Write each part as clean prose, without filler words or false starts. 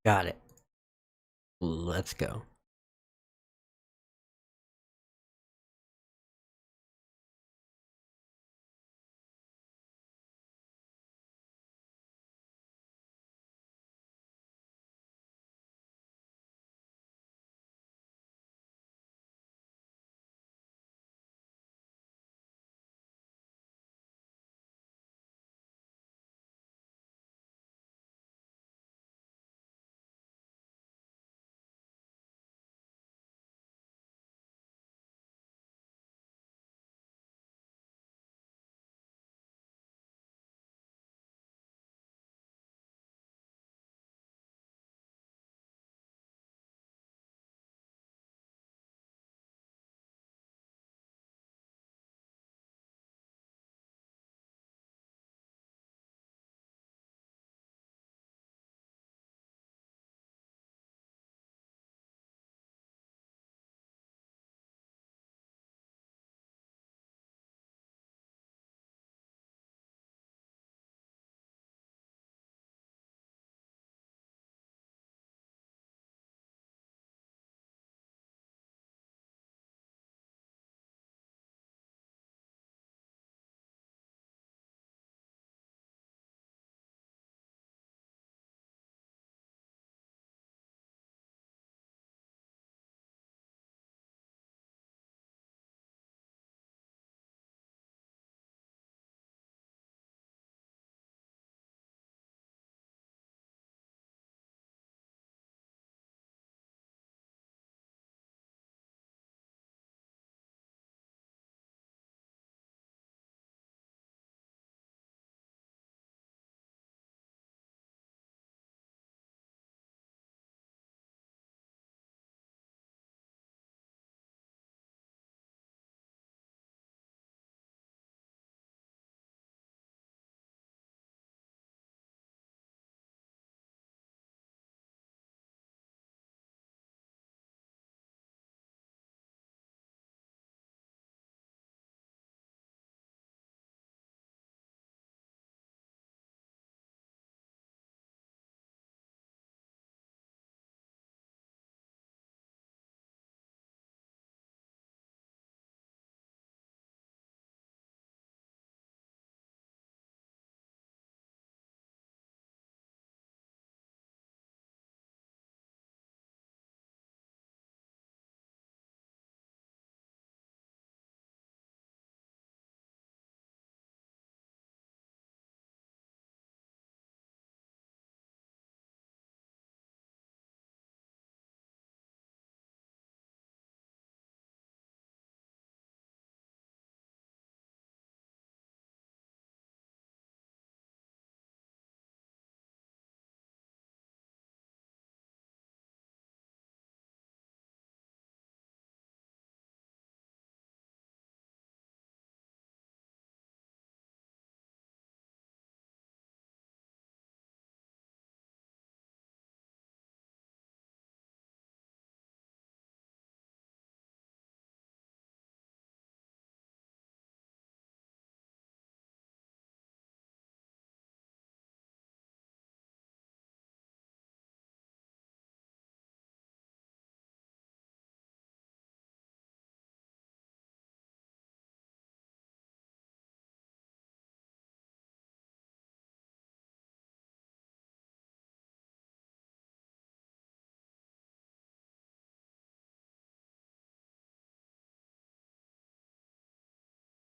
Got it. Let's go.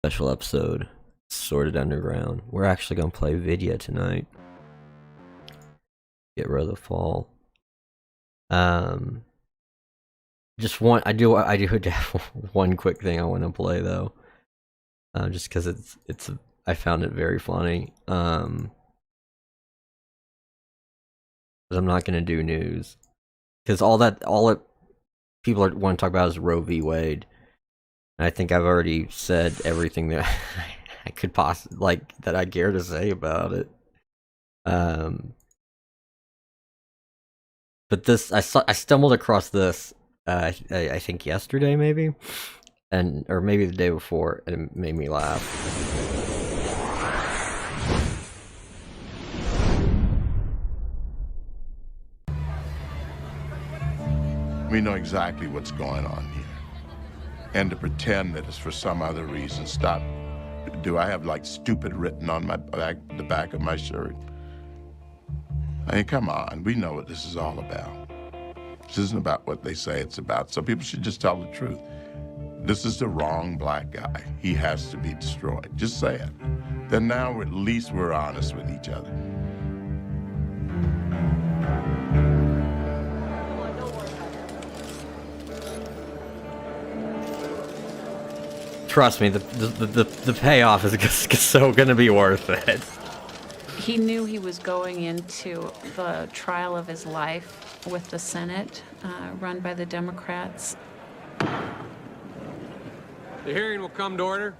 Special episode, Sordid Underground. We're actually gonna play Vidya tonight. Get rid of the fall. Just one. I do have one quick thing I want to play though. Just because it's I found it very funny. But I'm not gonna do news because all it people want to talk about is Roe v. Wade. And I think I've already said everything that I could possibly that I care to say about it. But this I stumbled across this I think yesterday maybe, or maybe the day before, and it made me laugh. we know exactly what's going on here. And to pretend that it's for some other reason, stop. Do I have like stupid written on my back, the back of my shirt? I mean, come on, we know what this is all about. This isn't about what they say it's about, so people should just tell the truth. This is the wrong black guy. He has to be destroyed. Just say it. Then now at least we're honest with each other. Trust me, the payoff is so gonna be worth it. He knew he was going into the trial of his life with the Senate, run by the Democrats. The hearing will come to order.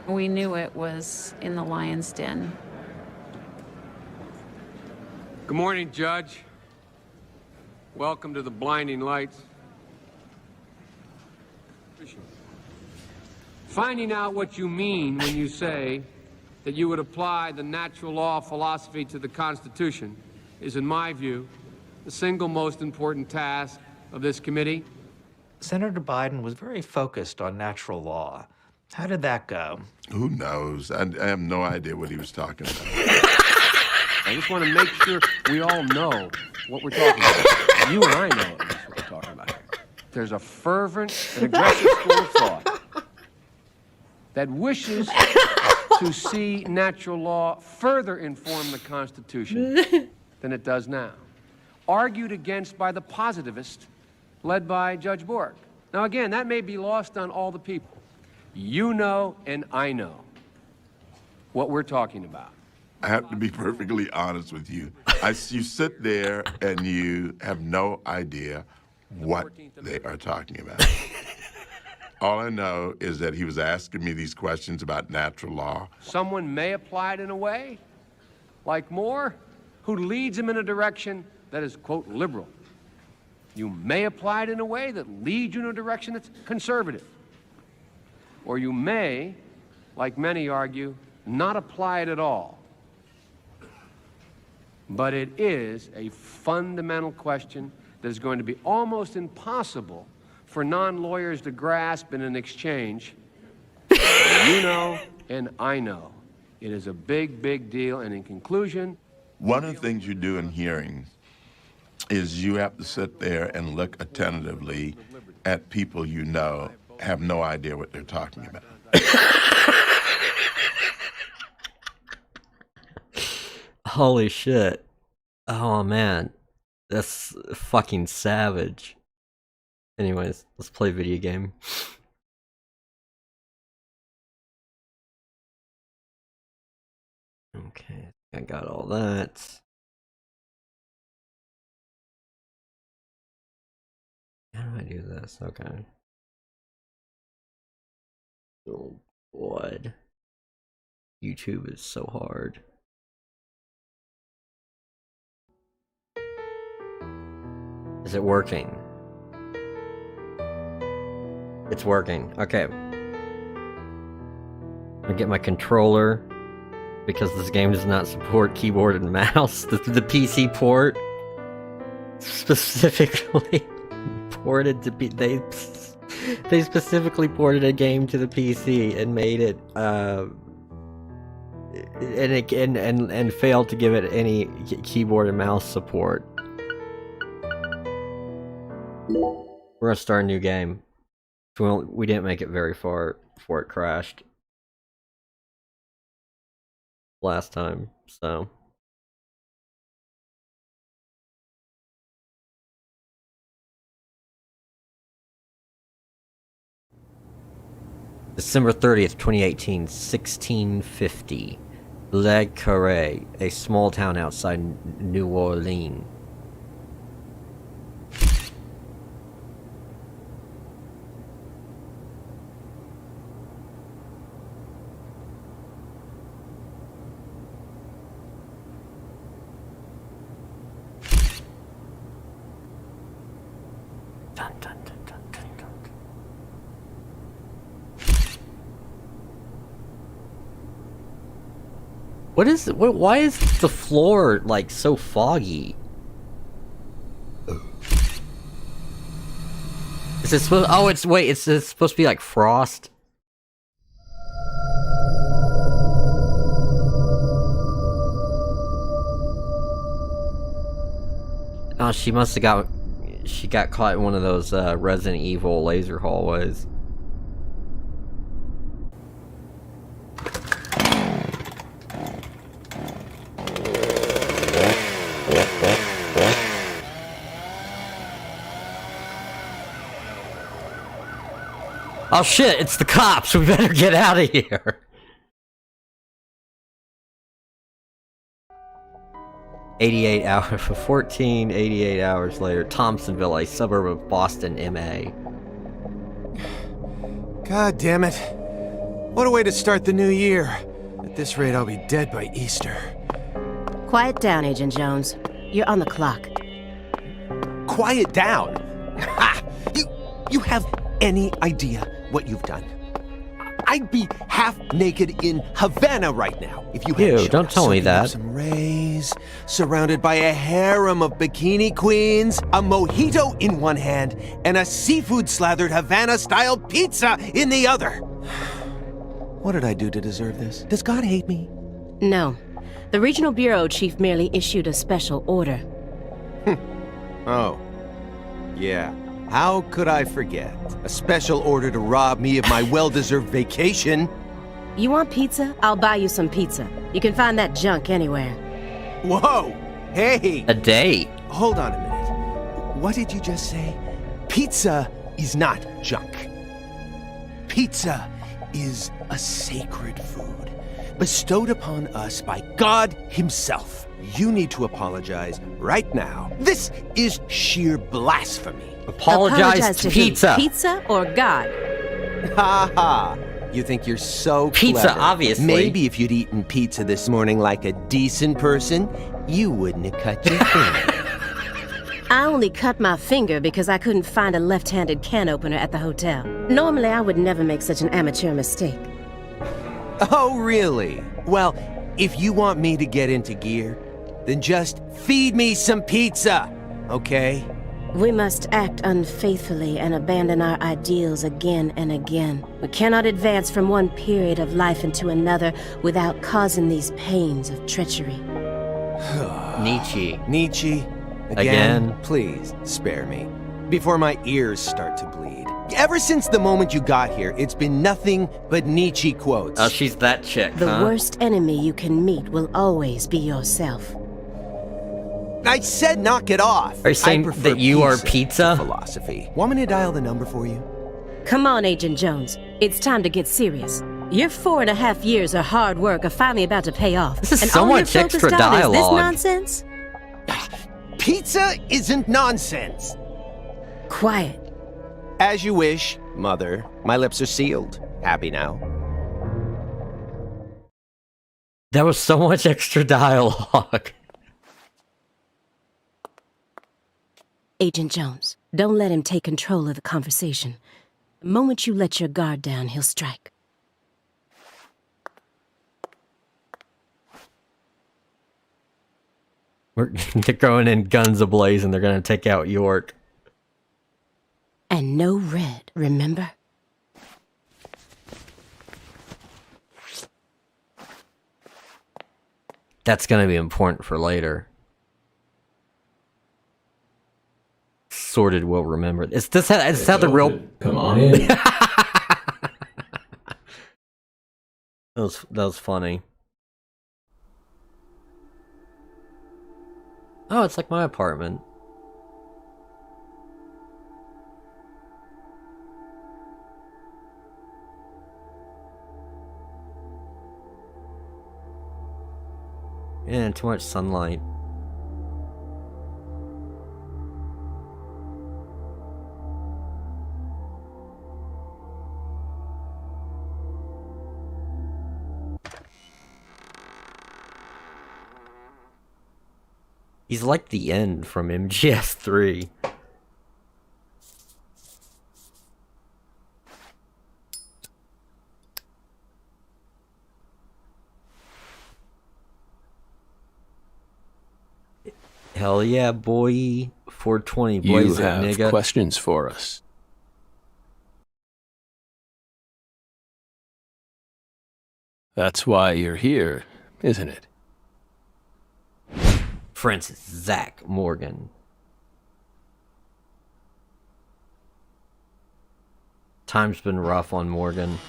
We knew it was in the lion's den. Good morning, Judge. Welcome to the blinding lights. Finding out what you mean when you say that you would apply the natural law philosophy to the Constitution is, in my view, the single most important task of this committee. Senator Biden was very focused on natural law. How did that go? Who knows? I have no idea what he was talking about. I just want to make sure we all know what we're talking about. You and I know at least what we're talking about here. There's a fervent and aggressive school of thought that wishes to see natural law further inform the Constitution than it does now, argued against by the positivist led by Judge Bork. Now again, that may be lost on all the people. You know and I know what we're talking about. I have to be perfectly honest with you. You sit there and you have no idea what they are talking about. All I know is that he was asking me these questions about natural law. Someone may apply it in a way, like Moore, who leads him in a direction that is, quote, liberal. You may apply it in a way that leads you in a direction that's conservative. Or you may, like many argue, not apply it at all. But it is a fundamental question that is going to be almost impossible for non-lawyers to grasp in an exchange. You know and I know. It is a big, big deal, and in conclusion... One of the things you do in hearings is you have to sit there and look attentively at people you know have no idea what they're talking about. Holy shit. Oh man. That's fucking savage. Anyways, let's play video game. Okay, I got all that. How do I do this? Okay. Oh boy. YouTube is so hard. Is it working? It's working. Okay. I get my controller because this game does not support keyboard and mouse. The PC port specifically ported to be they specifically ported a game to the PC and made it and failed to give it any keyboard and mouse support. We're gonna start a new game. We didn't make it very far before it crashed last time, so. December 30th, 2018, 1650. Le Carré, a small town outside New Orleans. Dun, dun, dun, dun, dun, dun. Why is the floor like so foggy? Is it supposed? Oh, it's supposed to be like frost. Oh, she must have got. She got caught in one of those Resident Evil laser hallways. Oh shit, it's the cops! We better get out of here! 88 hours, 88 hours later, Thompsonville, a suburb of Boston, MA. God damn it. What a way to start the new year. At this rate, I'll be dead by Easter. Quiet down, Agent Jones. You're on the clock. Quiet down? Ha! You have any idea what you've done? I'd be half naked in Havana right now if you hadn't Ew, shown don't up. tell me Soaking up that. Some rays, surrounded by a harem of bikini queens, a mojito in one hand, and a seafood-slathered Havana-style pizza in the other. What did I do to deserve this? Does God hate me? No. The Regional Bureau Chief merely issued a special order. Oh. Yeah. How could I forget? A special order to rob me of my well-deserved vacation. You want pizza? I'll buy you some pizza. You can find that junk anywhere. Whoa! Hey! A date? Hold on a minute. What did you just say? Pizza is not junk. Pizza is a sacred food bestowed upon us by God Himself. You need to apologize right now. This is sheer blasphemy. Apologize to pizza. Who? Pizza or God? Ha ha! You think you're so Pizza, clever. obviously. Maybe if you'd eaten pizza this morning like a decent person, you wouldn't have cut your finger. I only cut my finger because I couldn't find a left-handed can opener at the hotel. Normally, I would never make such an amateur mistake. Oh, really? Well, if you want me to get into gear, then just feed me some pizza, okay? We must act unfaithfully and abandon our ideals again and again. We cannot advance from one period of life into another without causing these pains of treachery. Nietzsche. Nietzsche, Again? Please, spare me. Before my ears start to bleed. Ever since the moment you got here, it's been nothing but Nietzsche quotes. Oh, she's that chick, The huh? worst enemy you can meet will always be yourself. I said knock it off. Are you saying I prefer that you are to pizza? philosophy. Want me to dial the number for you? Come on, Agent Jones. It's time to get serious. Your 4.5 years of hard work are finally about to pay off. This is and so all you're much extra focused on is this dialogue. nonsense? Pizza isn't nonsense. Quiet. As you wish, Mother. My lips are sealed. Happy now. That was so much extra dialogue. Agent Jones, don't let him take control of the conversation. The moment you let your guard down, he'll strike. They're going in guns ablaze and they're gonna take out York. And no red, remember? That's gonna be important for later. Sordid will remember. Is how the real... Come on in. That was funny. Oh, it's like my apartment. Yeah, too much sunlight. He's like the end from MGS3. Hell yeah, boy. 420 You blaze it, have nigga. questions for us. That's why you're here, isn't it? Francis Zach Morgan. Time's been rough on Morgan.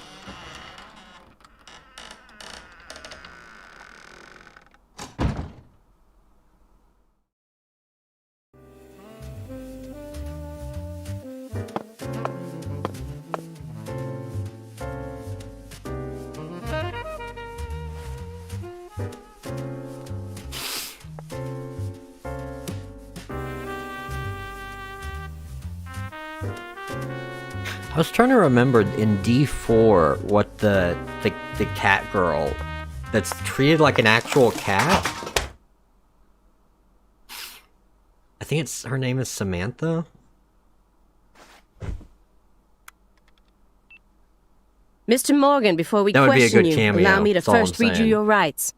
I was trying to remember in D4 what the cat girl that's treated like an actual cat. I think her name is Samantha. Mr. Morgan, before we That would be a question good you, cameo, allow me to that's all I'm first read you saying. your rights.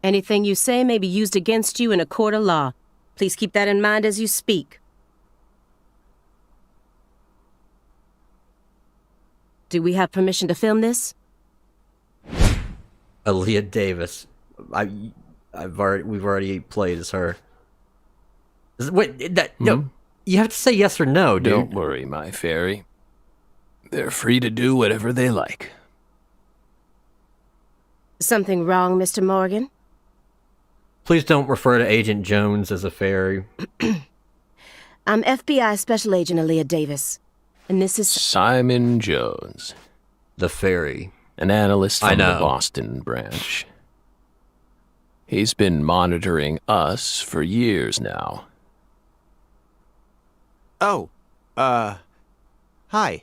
Anything you say may be used against you in a court of law. Please keep that in mind as you speak. Do we have permission to film this? Aaliyah Davis. We've already played as her. Wait, no. You have to say yes or no, dude. Don't worry, my fairy. They're free to do whatever they like. Something wrong, Mr. Morgan? Please don't refer to Agent Jones as a fairy. I'm FBI Special Agent Aaliyah Davis. And this is... Simon Jones. The fairy. An analyst from the know. Boston branch. He's been monitoring us for years now. Oh, hi.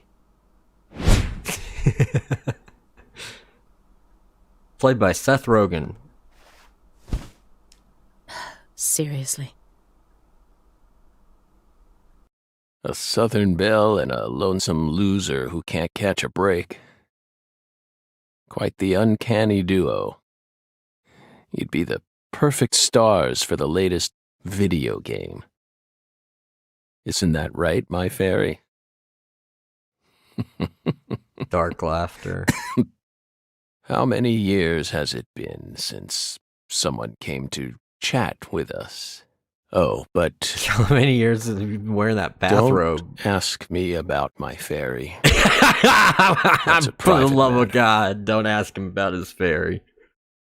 Played by Seth Rogen. Seriously. A Southern belle and a lonesome loser who can't catch a break. Quite the uncanny duo. You'd be the perfect stars for the latest video game. Isn't that right, my fairy? Dark laughter. How many years has it been since someone came to chat with us? Oh, but How many years have you been wearing that bathrobe? don't ask me about my fairy. For the private love matter. of God, don't ask him about his fairy.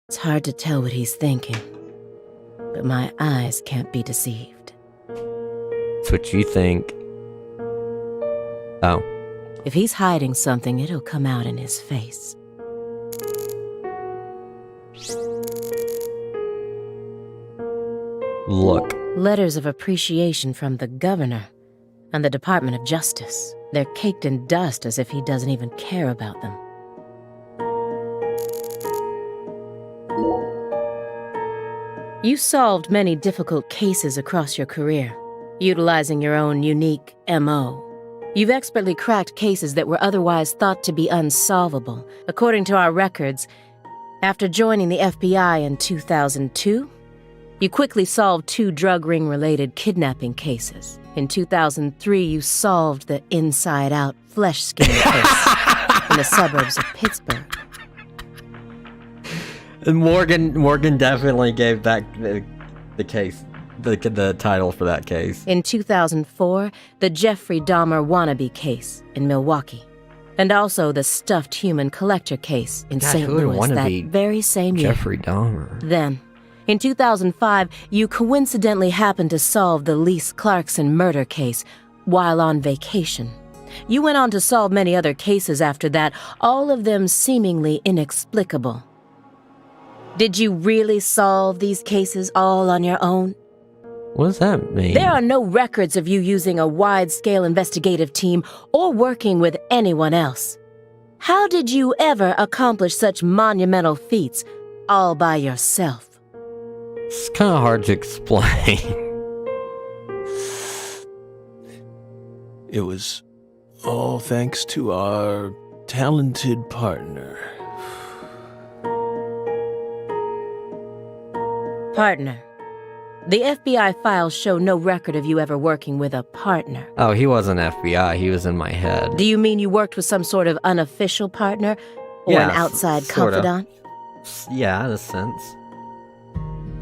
It's hard to tell what he's thinking. But my eyes can't be deceived. That's what you think. Oh. If he's hiding something, it'll come out in his face. Look. Letters of appreciation from the governor and the Department of Justice. They're caked in dust as if he doesn't even care about them. You solved many difficult cases across your career, utilizing your own unique M.O. You've expertly cracked cases that were otherwise thought to be unsolvable. According to our records, after joining the FBI in 2002, you quickly solved 2 drug ring-related kidnapping cases. In 2003, you solved the inside-out flesh-skinning case in the suburbs of Pittsburgh. And Morgan definitely gave that the case, the title for that case. In 2004, the Jeffrey Dahmer wannabe case in Milwaukee. And also the stuffed human collector case in God, St. who would Louis wanna that be very same year. Jeffrey Dahmer. Then, in 2005, you coincidentally happened to solve the Lise Clarkson murder case while on vacation. You went on to solve many other cases after that, all of them seemingly inexplicable. Did you really solve these cases all on your own? What does that mean? There are no records of you using a wide-scale investigative team or working with anyone else. How did you ever accomplish such monumental feats all by yourself? It's kind of hard to explain. It was all thanks to our talented partner. Partner. The FBI files show no record of you ever working with a partner. Oh, he wasn't FBI. He was in my head. Do you mean you worked with some sort of unofficial partner? Or Yeah, an outside sorta. confidant? Yeah, in a sense.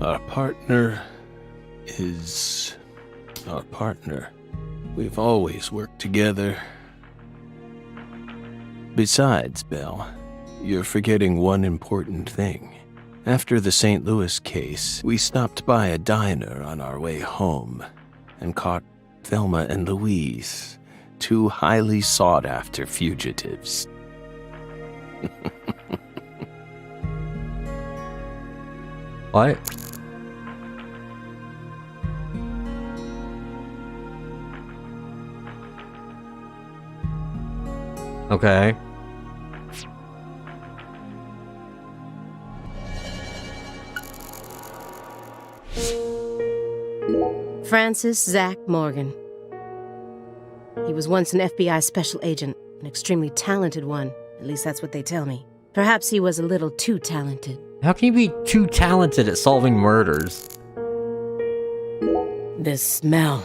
Our partner is our partner. We've always worked together. Besides, Belle, you're forgetting one important thing. After the St. Louis case, we stopped by a diner on our way home and caught Thelma and Louise, two highly sought-after fugitives. What? Okay. Francis Zach Morgan. He was once an FBI special agent, an extremely talented one. At least that's what they tell me. Perhaps he was a little too talented. How can you be too talented at solving murders? This smell.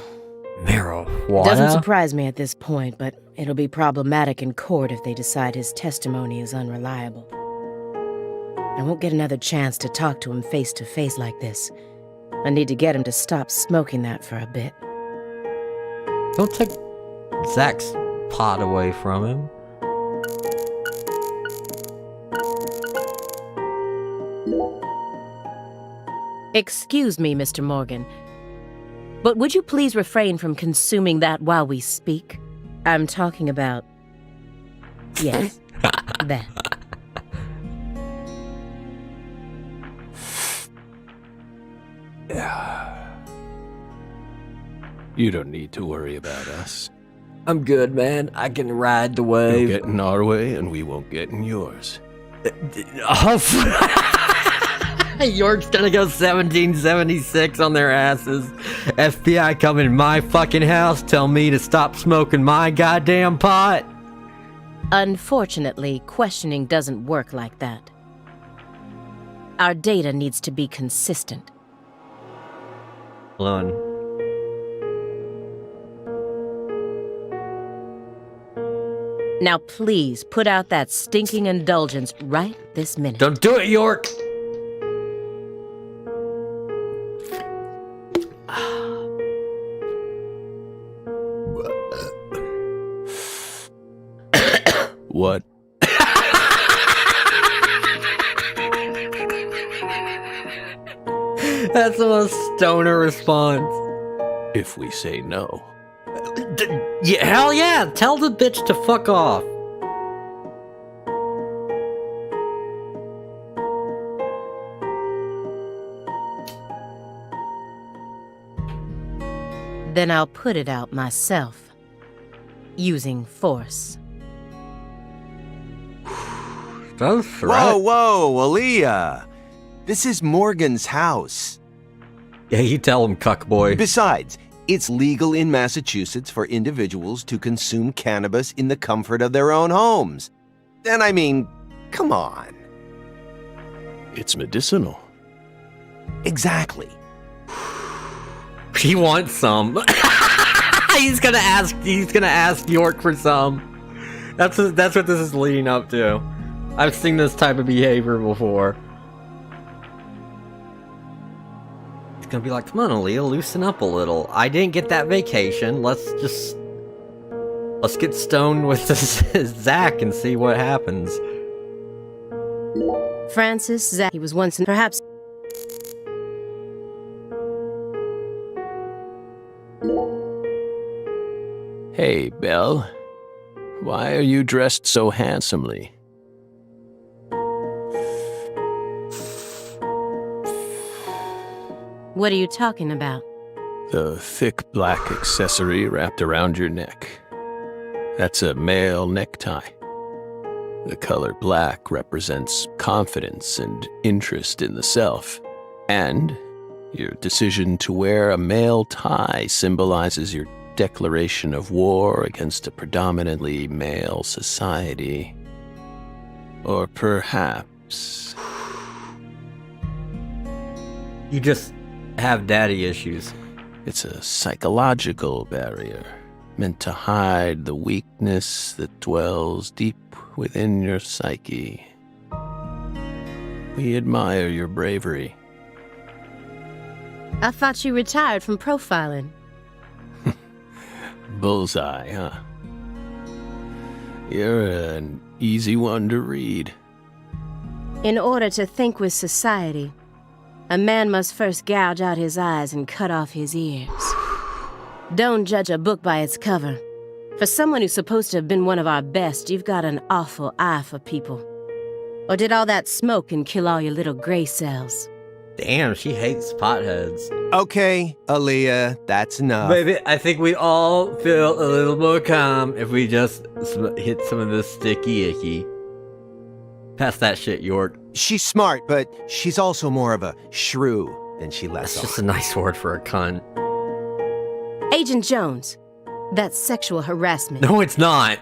Marijuana? Doesn't surprise me at this point, but it'll be problematic in court if they decide his testimony is unreliable. I won't get another chance to talk to him face to face like this. I need to get him to stop smoking that for a bit. Don't take Zach's pot away from him. Excuse me, Mr. Morgan, but would you please refrain from consuming that while we speak? I'm talking about... Yes, that. You don't need to worry about us. I'm good, man. I can ride the You'll wave. get in our way, and we won't get in yours. York's gonna go 1776 on their asses. FBI come in my fucking house, tell me to stop smoking my goddamn pot. Unfortunately, questioning doesn't work like that. Our data needs to be consistent. Hold on. Now please put out that stinking indulgence right this minute. Don't do it, York! What? That's the most stoner response. If we say no. Yeah, hell yeah! Tell the bitch to fuck off. Then I'll put it out myself. Using force. That's Whoa, whoa, Aaliyah. This is Morgan's house. Yeah, you tell him, cuck boy. Besides, it's legal in Massachusetts for individuals to consume cannabis in the comfort of their own homes. And I mean, come on. It's medicinal. Exactly. He wants some. He's gonna ask York for some. That's what this is leading up to. I've seen this type of behavior before. He's gonna be like, come on, Aaliyah, loosen up a little. I didn't get that vacation. Let's get stoned with Zach and see what happens. Francis Zach, he was once in perhaps... Hey, Belle. Why are you dressed so handsomely? What are you talking about? The thick black accessory wrapped around your neck. That's a male necktie. The color black represents confidence and interest in the self. And your decision to wear a male tie symbolizes your declaration of war against a predominantly male society. Or perhaps... You just have daddy issues. It's a psychological barrier. meant to hide the weakness that dwells deep within your psyche. We admire your bravery. I thought you retired from profiling. Bullseye, huh? You're an easy one to read. In order to think with society, a man must first gouge out his eyes and cut off his ears. Don't judge a book by its cover. For someone who's supposed to have been one of our best, you've got an awful eye for people. Or did all that smoke and kill all your little gray cells? Damn, she hates potheads. Okay, Aaliyah, that's enough. Baby, I think we'd all feel a little more calm if we just hit some of this sticky icky. Pass that shit, York. She's smart, but she's also more of a shrew than she lets That's on. just a nice word for a cunt. Agent Jones, that's sexual harassment. No, it's not.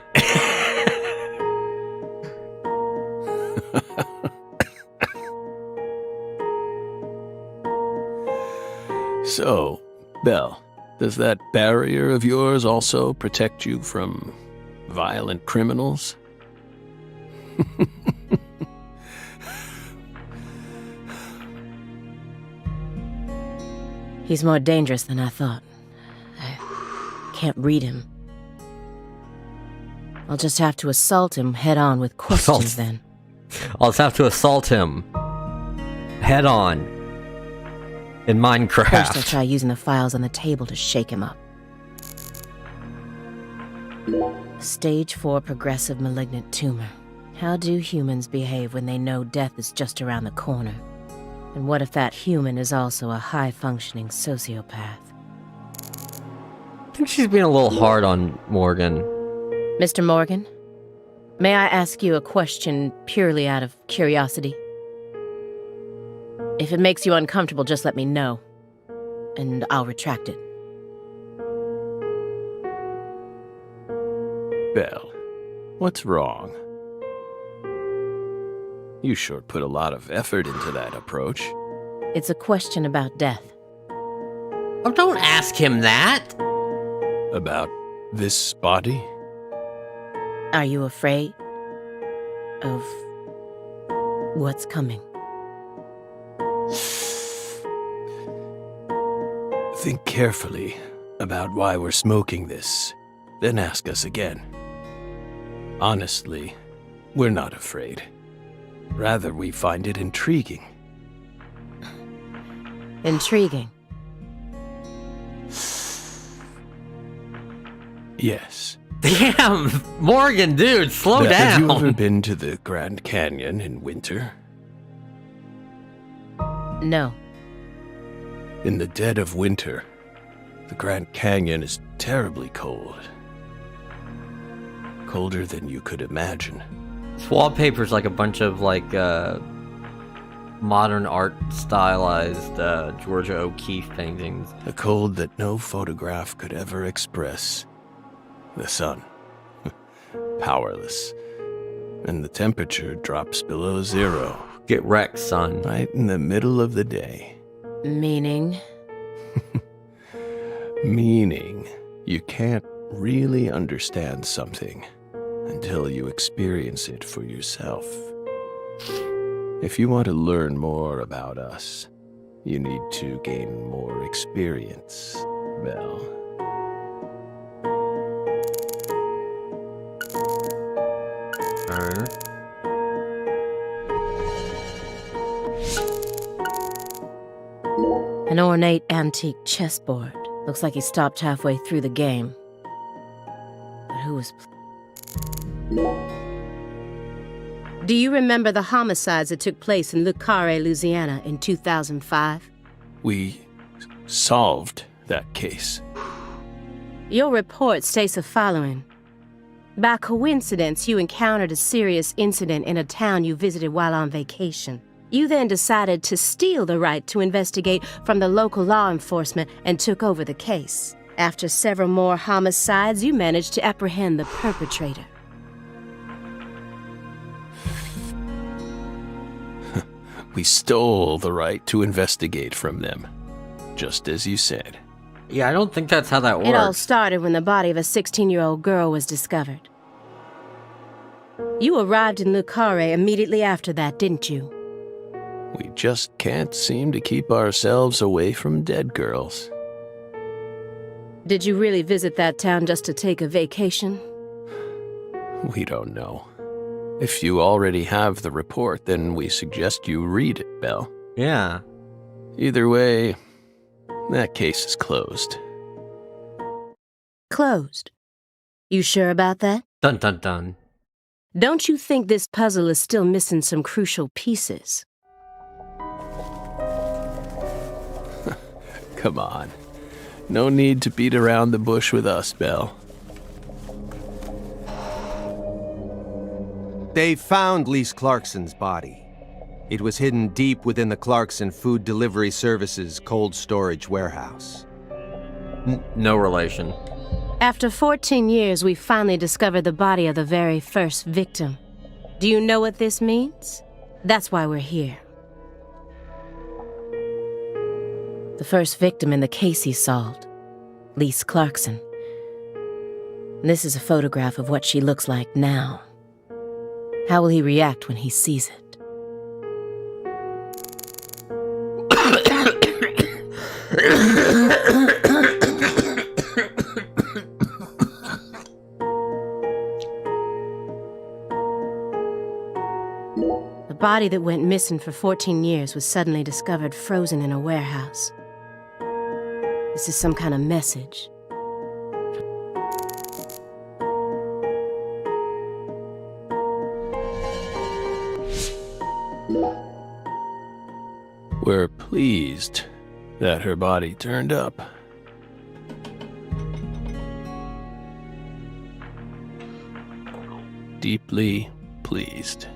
So, Belle, does that barrier of yours also protect you from violent criminals? He's more dangerous than I thought. I can't read him. I'll just have to assault him head-on with questions then. I'll just have to assault him. Head on. In Minecraft. First, I'll try using the files on the table to shake him up. Stage 4 progressive malignant tumor. How do humans behave when they know death is just around the corner? And what if that human is also a high-functioning sociopath? I think she's being a little hard on Morgan. Mr. Morgan, may I ask you a question purely out of curiosity? If it makes you uncomfortable, just let me know, and I'll retract it. Belle, what's wrong? You sure put a lot of effort into that approach. It's a question about death. Oh, don't ask him that. About this body? Are you afraid of what's coming? Think carefully about why we're smoking this, then ask us again. Honestly, we're not afraid. Rather, we find it intriguing. Intriguing. Yes. Damn, Morgan, dude, slow Belle, down. Have you ever been to the Grand Canyon in winter? No. In the dead of winter, the Grand Canyon is terribly cold. Colder than you could imagine. This wallpaper's like a bunch of modern art stylized Georgia O'Keeffe paintings. A cold that no photograph could ever express. The sun. Powerless. And the temperature drops below zero. Get wrecked, son. Right in the middle of the day. Meaning? Meaning, you can't really understand something until you experience it for yourself. If you want to learn more about us, you need to gain more experience, Belle. Alright. An ornate antique chessboard. Looks like he stopped halfway through the game. But who was... Do you remember the homicides that took place in Le Carré, Louisiana in 2005? We solved that case. Your report states the following. By coincidence, you encountered a serious incident in a town you visited while on vacation. You then decided to steal the right to investigate from the local law enforcement and took over the case. After several more homicides, you managed to apprehend the perpetrator. We stole the right to investigate from them, just as you said. Yeah, I don't think that's how that works. It all started when the body of a 16-year-old girl was discovered. You arrived in Le Carré immediately after that, didn't you? We just can't seem to keep ourselves away from dead girls. Did you really visit that town just to take a vacation? We don't know. If you already have the report, then we suggest you read it, Belle. Yeah. Either way, that case is closed. Closed. You sure about that? Dun dun dun. Don't you think this puzzle is still missing some crucial pieces? Come on. No need to beat around the bush with us, Belle. They found Lise Clarkson's body. It was hidden deep within the Clarkson Food Delivery Services cold storage warehouse. No relation. After 14 years, we finally discovered the body of the very first victim. Do you know what this means? That's why we're here. The first victim in the case he solved, Lise Clarkson. This is a photograph of what she looks like now. How will he react when he sees it? The body that went missing for 14 years was suddenly discovered frozen in a warehouse. This is some kind of message. We're pleased that her body turned up. Deeply pleased.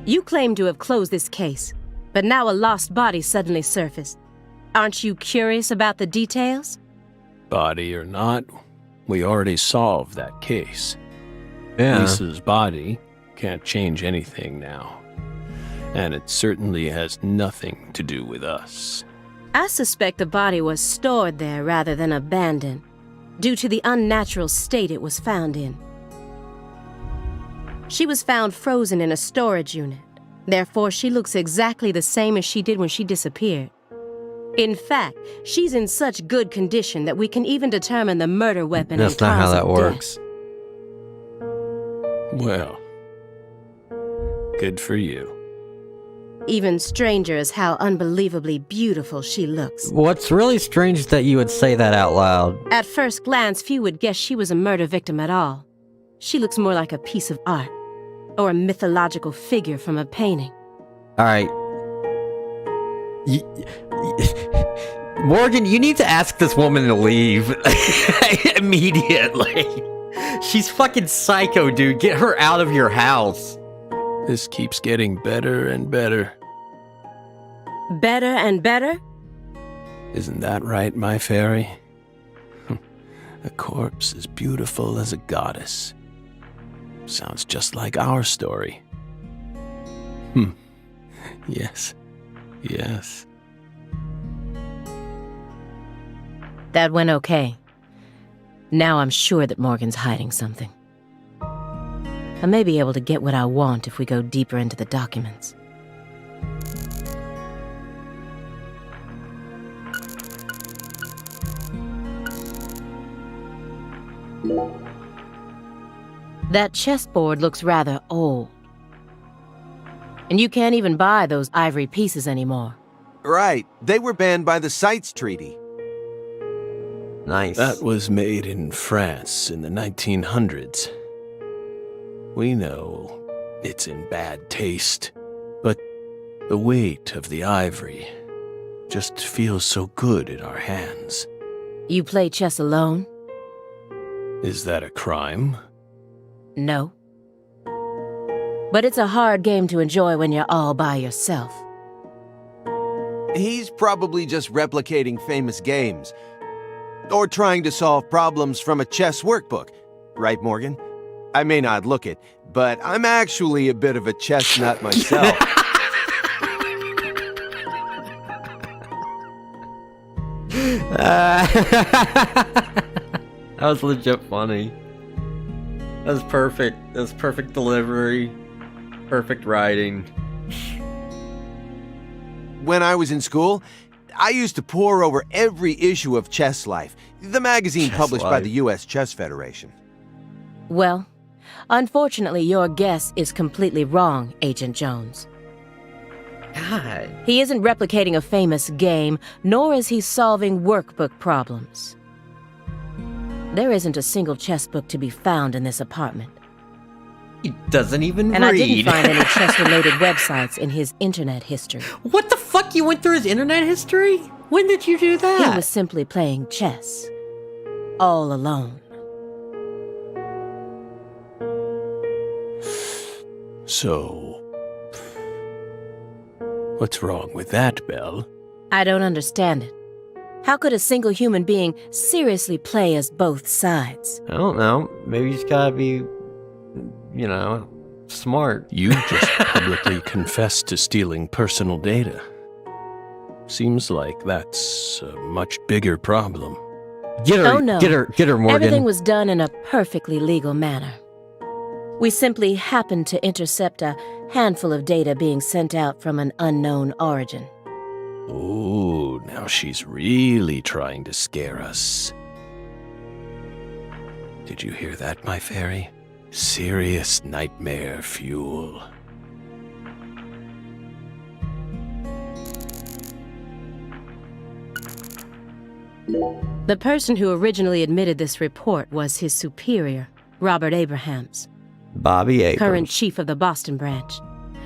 You claim to have closed this case, but now a lost body suddenly surfaced. Aren't you curious about the details? Body or not, we already solved that case. Yeah. Lisa's body can't change anything now. And it certainly has nothing to do with us. I suspect the body was stored there rather than abandoned, due to the unnatural state it was found in. She was found frozen in a storage unit. Therefore, she looks exactly the same as she did when she disappeared. In fact, she's in such good condition that we can even determine the murder weapon. That's not how that works. Well, good for you. Even stranger is how unbelievably beautiful she looks. What's really strange is that you would say that out loud. At first glance, few would guess she was a murder victim at all. She looks more like a piece of art, or a mythological figure from a painting. Alright. Morgan, you need to ask this woman to leave. Immediately. She's fucking psycho, dude. Get her out of your house. This keeps getting better and better. Better and better? Isn't that right, my fairy? A corpse as beautiful as a goddess. Sounds just like our story. Yes. Yes. That went okay. Now I'm sure that Morgan's hiding something. I may be able to get what I want if we go deeper into the documents. That chessboard looks rather old. And you can't even buy those ivory pieces anymore. Right. They were banned by the CITES Treaty. Nice. That was made in France in the 1900s. We know it's in bad taste, but the weight of the ivory just feels so good in our hands. You play chess alone? Is that a crime? No. But it's a hard game to enjoy when you're all by yourself. He's probably just replicating famous games. Or trying to solve problems from a chess workbook. Right, Morgan? I may not look it, but I'm actually a bit of a chess nut myself. That was legit funny. That was perfect. That was perfect delivery. Perfect writing. When I was in school, I used to pore over every issue of Chess Life, the magazine Chess published by Life. the U.S. Chess Federation. Well, unfortunately, your guess is completely wrong, Agent Jones. God. He isn't replicating a famous game, nor is he solving workbook problems. There isn't a single chess book to be found in this apartment. He doesn't even And read. I didn't find any chess-related websites in his internet history. What the fuck? You went through his internet history? When did you do that? He was simply playing chess. All alone. So, what's wrong with that, Belle? I don't understand it. How could a single human being seriously play as both sides? I don't know. Maybe he's gotta be, you know, smart. You just publicly confessed to stealing personal data. Seems like that's a much bigger problem. Get her, Oh, no. get her, Morgan. Everything was done in a perfectly legal manner. We simply happened to intercept a handful of data being sent out from an unknown origin. Ooh, now she's really trying to scare us. Did you hear that, my fairy? Serious nightmare fuel. The person who originally admitted this report was his superior, Robert Abrahams, Bobby Abrams. current chief of the Boston branch.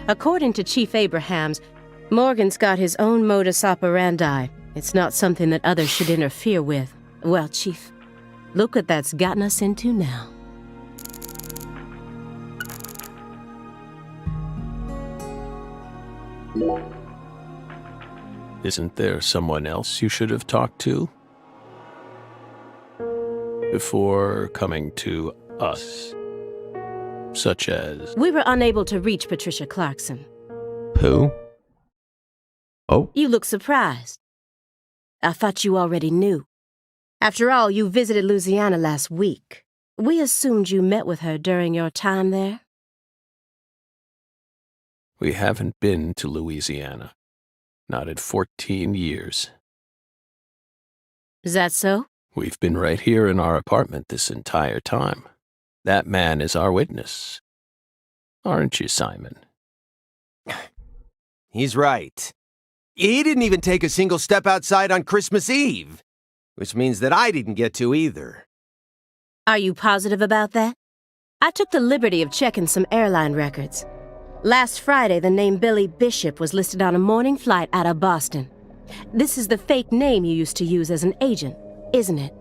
According to Chief Abrahams, Morgan's got his own modus operandi. It's not something that others should interfere with. Well, Chief, look what that's gotten us into now. Isn't there someone else you should have talked to? Before coming to us. Such as... We were unable to reach Patricia Clarkson. Who? Oh. You look surprised. I thought you already knew. After all, you visited Louisiana last week. We assumed you met with her during your time there. We haven't been to Louisiana. Not in 14 years. Is that so? We've been right here in our apartment this entire time. That man is our witness. Aren't you, Simon? He's right. He didn't even take a single step outside on Christmas Eve, which means that I didn't get to either. Are you positive about that? I took the liberty of checking some airline records. Last Friday, the name Billy Bishop was listed on a morning flight out of Boston. This is the fake name you used to use as an agent, isn't it?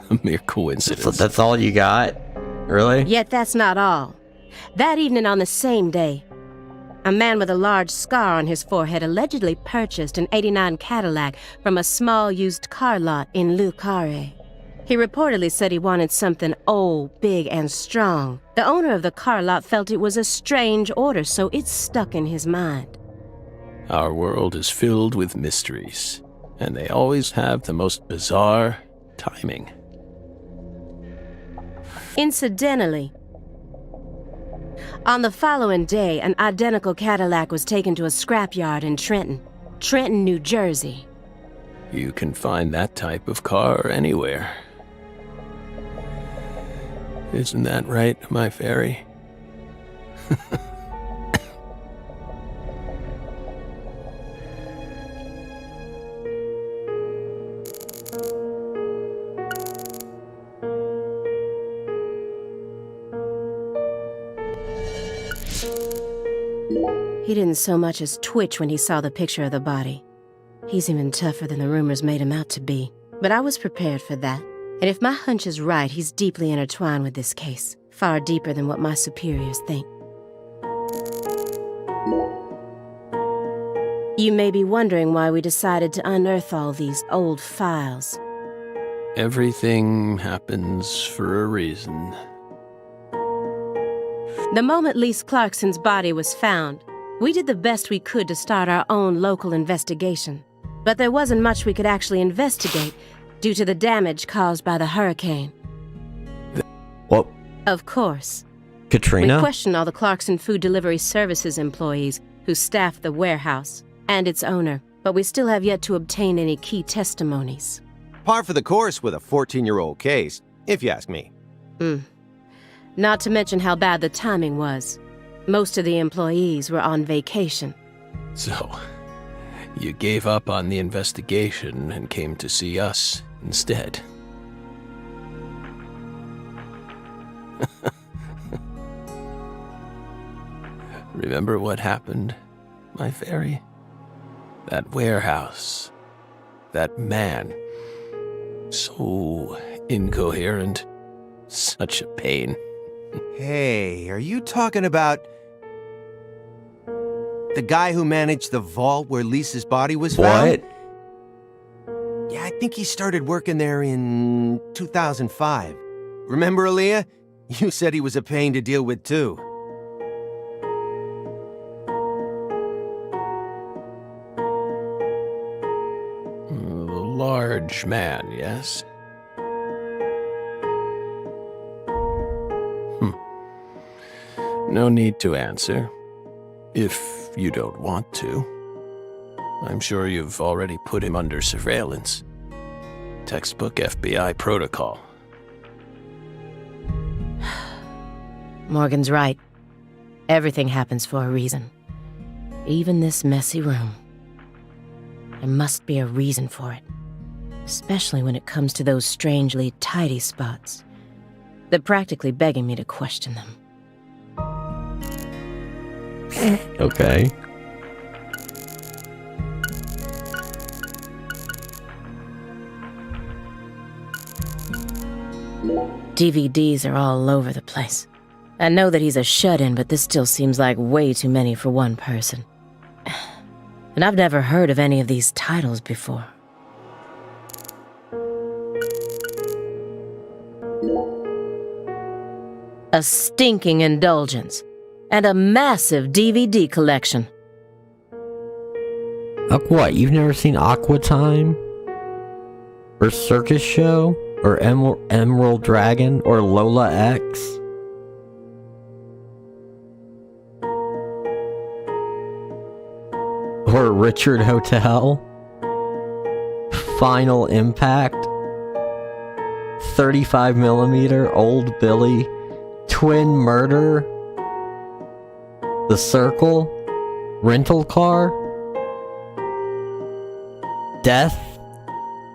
A mere coincidence. That's all you got? Really? Yet that's not all. That evening on the same day, a man with a large scar on his forehead allegedly purchased an '89 Cadillac from a small used car lot in Le Carré. He reportedly said he wanted something old, big, and strong. The owner of the car lot felt it was a strange order, so it stuck in his mind. Our world is filled with mysteries, and they always have the most bizarre timing. Incidentally, on the following day, an identical Cadillac was taken to a scrapyard in Trenton, New Jersey. You can find that type of car anywhere. Isn't that right, my fairy? He didn't so much as twitch when he saw the picture of the body. He's even tougher than the rumors made him out to be. But I was prepared for that. And if my hunch is right, he's deeply intertwined with this case. Far deeper than what my superiors think. You may be wondering why we decided to unearth all these old files. Everything happens for a reason. The moment Lise Clarkson's body was found, we did the best we could to start our own local investigation. But there wasn't much we could actually investigate due to the damage caused by the hurricane. What? Of course. Katrina? We questioned all the Clarkson Food Delivery Services employees who staffed the warehouse and its owner, but we still have yet to obtain any key testimonies. Par for the course with a 14-year-old case, if you ask me. Not to mention how bad the timing was. Most of the employees were on vacation. So, you gave up on the investigation and came to see us instead. Remember what happened, my fairy? That warehouse. That man. So incoherent. Such a pain. Hey, are you talking about the guy who managed the vault where Lisa's body was found? What? Yeah, I think he started working there in 2005. Remember, Aaliyah? You said he was a pain to deal with, too. The large man, yes? No need to answer, if you don't want to. I'm sure you've already put him under surveillance. Textbook FBI protocol. Morgan's right. Everything happens for a reason. Even this messy room. There must be a reason for it. Especially when it comes to those strangely tidy spots. They're practically begging me to question them. Okay. DVDs are all over the place. I know that he's a shut-in, but this still seems like way too many for one person. And I've never heard of any of these titles before. A stinking indulgence. And a massive DVD collection. What? You've never seen Aqua Time? Or Circus Show? Or Emerald Dragon? Or Lola X? Or Richard Hotel? Final Impact? 35mm? Old Billy? Twin Murder? The Circle? Rental Car? Death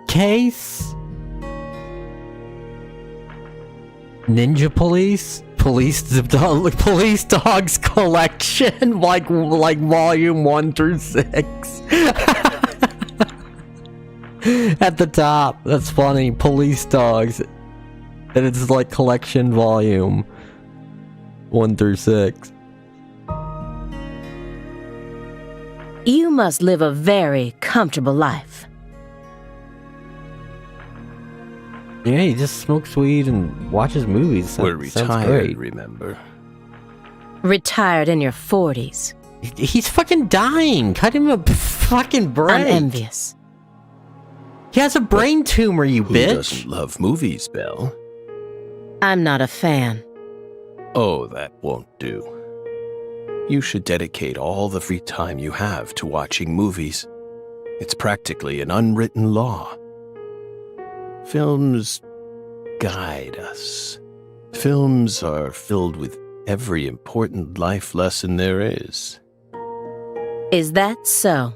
Case? Ninja Police? Police Dogs Collection? like volume 1 through 6? At the top. That's funny. Police Dogs. And it's like collection volume 1 through 6. You must live a very comfortable life. Yeah, he just smokes weed and watches movies. We're Sounds retired, great. remember? Retired in your 40s. He's fucking dying. Cut him a fucking break. I'm envious. He has a brain tumor, you Who bitch. doesn't love movies, Belle? I'm not a fan. Oh, that won't do. You should dedicate all the free time you have to watching movies. It's practically an unwritten law. Films guide us. Films are filled with every important life lesson there is. Is that so?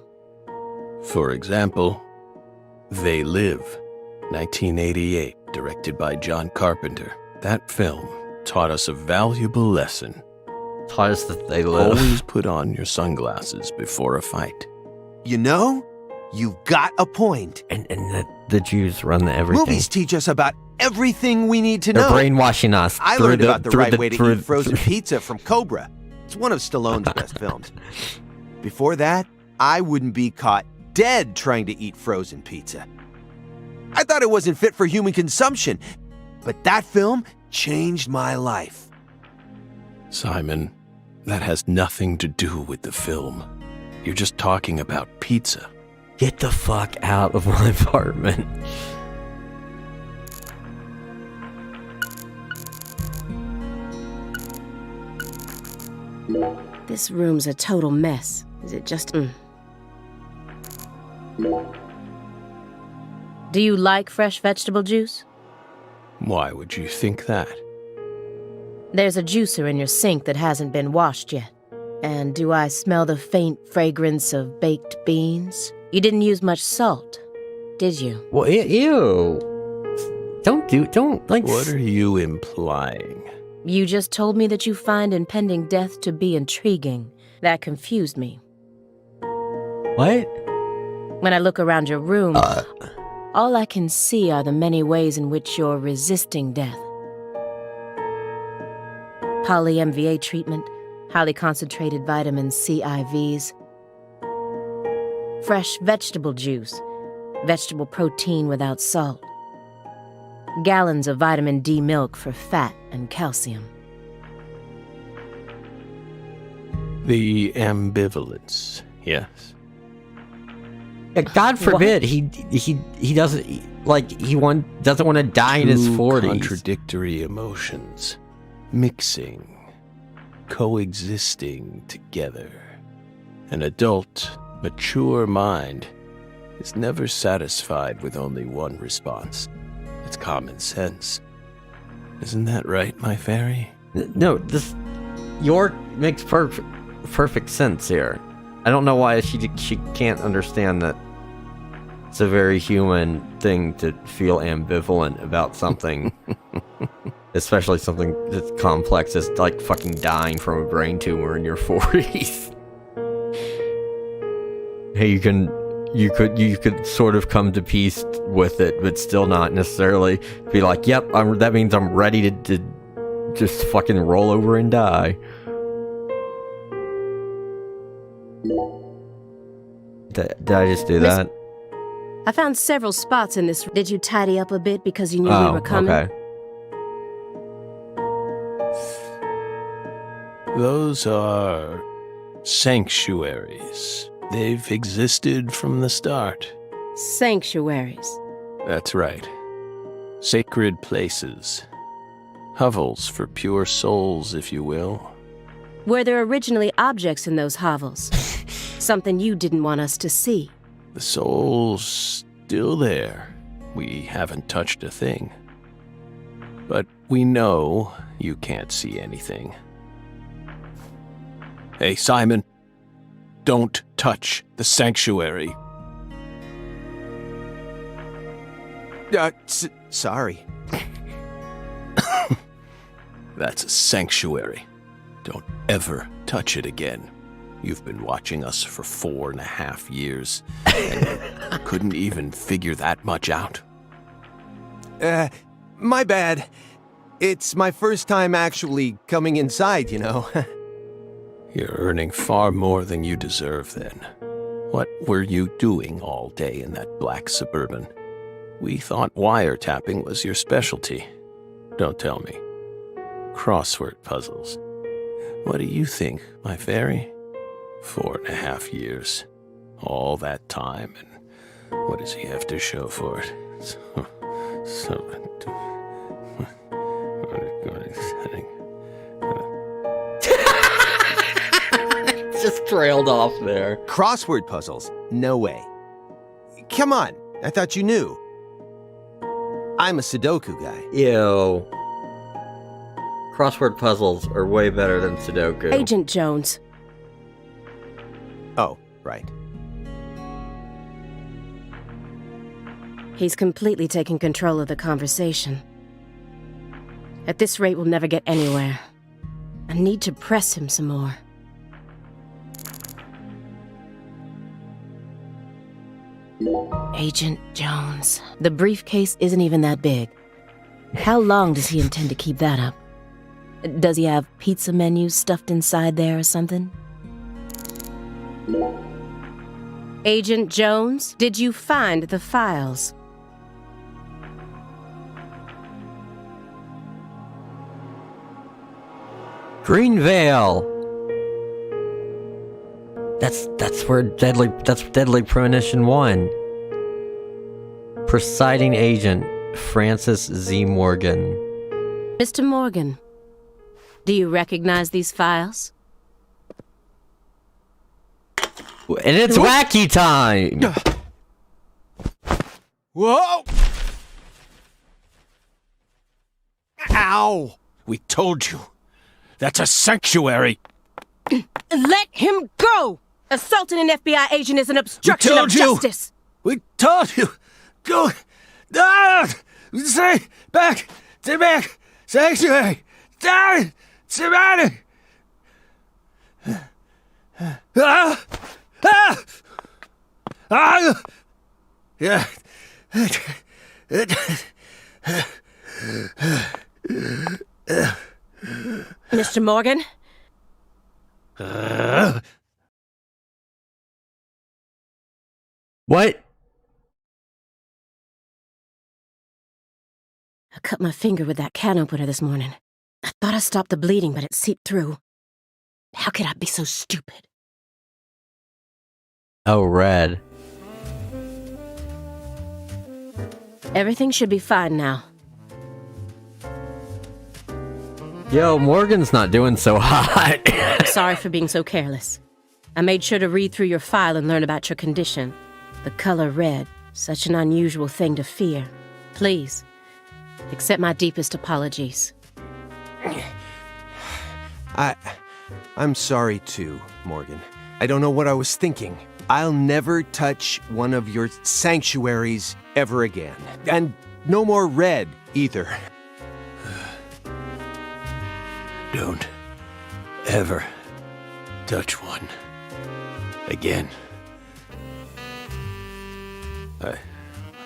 For example, They Live, 1988, directed by John Carpenter. That film taught us a valuable lesson. Taught us that they live. Always put on your sunglasses before a fight. You know, you've got a point. And the Jews run the everything. Movies teach us about everything we need to They're know. brainwashing us. I through learned about the right way to through- eat frozen pizza from Cobra. It's one of Stallone's best films. Before that, I wouldn't be caught dead trying to eat frozen pizza. I thought it wasn't fit for human consumption, but that film changed my life. Simon, that has nothing to do with the film. You're just talking about pizza. Get the fuck out of my apartment. This room's a total mess. Is it just... Do you like fresh vegetable juice? Why would you think that? There's a juicer in your sink that hasn't been washed yet. And do I smell the faint fragrance of baked beans? You didn't use much salt, did you? Well, ew. Don't, like... What are you implying? You just told me that you find impending death to be intriguing. That confused me. What? When I look around your room, all I can see are the many ways in which you're resisting death. Poly-MVA treatment, highly concentrated vitamin C IVs, fresh vegetable juice, vegetable protein without salt, gallons of vitamin D milk for fat and calcium. The ambivalence, yes. Yeah, God forbid he doesn't doesn't want to die in his 40s. Contradictory emotions, mixing, coexisting together. An adult, mature mind is never satisfied with only one response. It's common sense. Isn't that right, my fairy? No, York makes perfect sense here. I don't know why she can't understand that it's a very human thing to feel ambivalent about something. Especially something as complex as, like, fucking dying from a brain tumor in your 40s. Hey, you could sort of come to peace with it, but still not necessarily be like, yep, that means I'm ready to just fucking roll over and die. Did I just do that? I found several spots in this. Did you tidy up a bit because you knew we were coming? Okay. Those are sanctuaries. They've existed from the start. Sanctuaries. That's right. Sacred places. Hovels for pure souls, if you will. Were there originally objects in those hovels? Something you didn't want us to see? The soul's still there. We haven't touched a thing. But we know you can't see anything. Hey, Simon. Don't touch the sanctuary. Sorry. That's a sanctuary. Don't ever touch it again. You've been watching us for 4.5 years, and you couldn't even figure that much out. My bad. It's my first time actually coming inside, you know. You're earning far more than you deserve, then. What were you doing all day in that black Suburban? We thought wiretapping was your specialty. Don't tell me. Crossword puzzles. What do you think, my fairy? 4.5 years. All that time, and what does he have to show for it? Just trailed off there. Crossword puzzles? No way. Come on, I thought you knew. I'm a Sudoku guy. Ew. Crossword puzzles are way better than Sudoku. Agent Jones. Oh, right. He's completely taking control of the conversation. At this rate, we'll never get anywhere. I need to press him some more. Agent Jones. The briefcase isn't even that big. How long does he intend to keep that up? Does he have pizza menus stuffed inside there or something? Agent Jones, did you find the files? Green Veil. That's where Deadly Premonition 1. Presiding Agent Francis Z. Morgan. Mr. Morgan, do you recognize these files? And it's wacky time! Whoa! Ow! We told you. That's a sanctuary. Let him go! Assaulting an FBI agent is an obstruction of justice! We told you. Go. Say back. Stay back. Sanctuary. Down. Surrounded. Yeah. Mr. Morgan? What? I cut my finger with that can opener this morning. I thought I stopped the bleeding, but it seeped through. How could I be so stupid? Oh, red. Everything should be fine now. Yo, Morgan's not doing so hot. I'm sorry for being so careless. I made sure to read through your file and learn about your condition. The color red, such an unusual thing to fear. Please, accept my deepest apologies. I'm sorry too, Morgan. I don't know what I was thinking. I'll never touch one of your sanctuaries ever again. And no more red, either. Don't ever touch one again.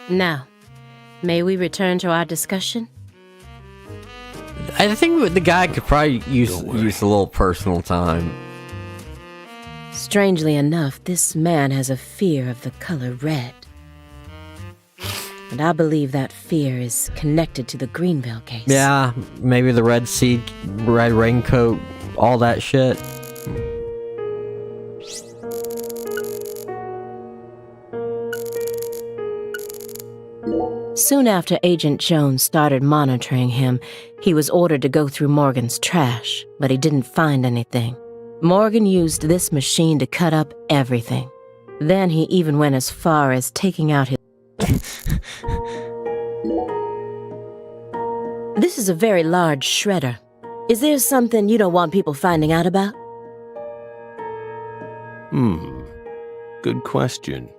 Now, may we return to our discussion? I think the guy could probably use a little personal time. Strangely enough, this man has a fear of the color red. And I believe that fear is connected to the Greenville case. Yeah, maybe the red seed, red raincoat, all that shit. Soon after Agent Jones started monitoring him, he was ordered to go through Morgan's trash, but he didn't find anything. Morgan used this machine to cut up everything. Then he even went as far as taking out his... This is a very large shredder. Is there something you don't want people finding out about? Good question.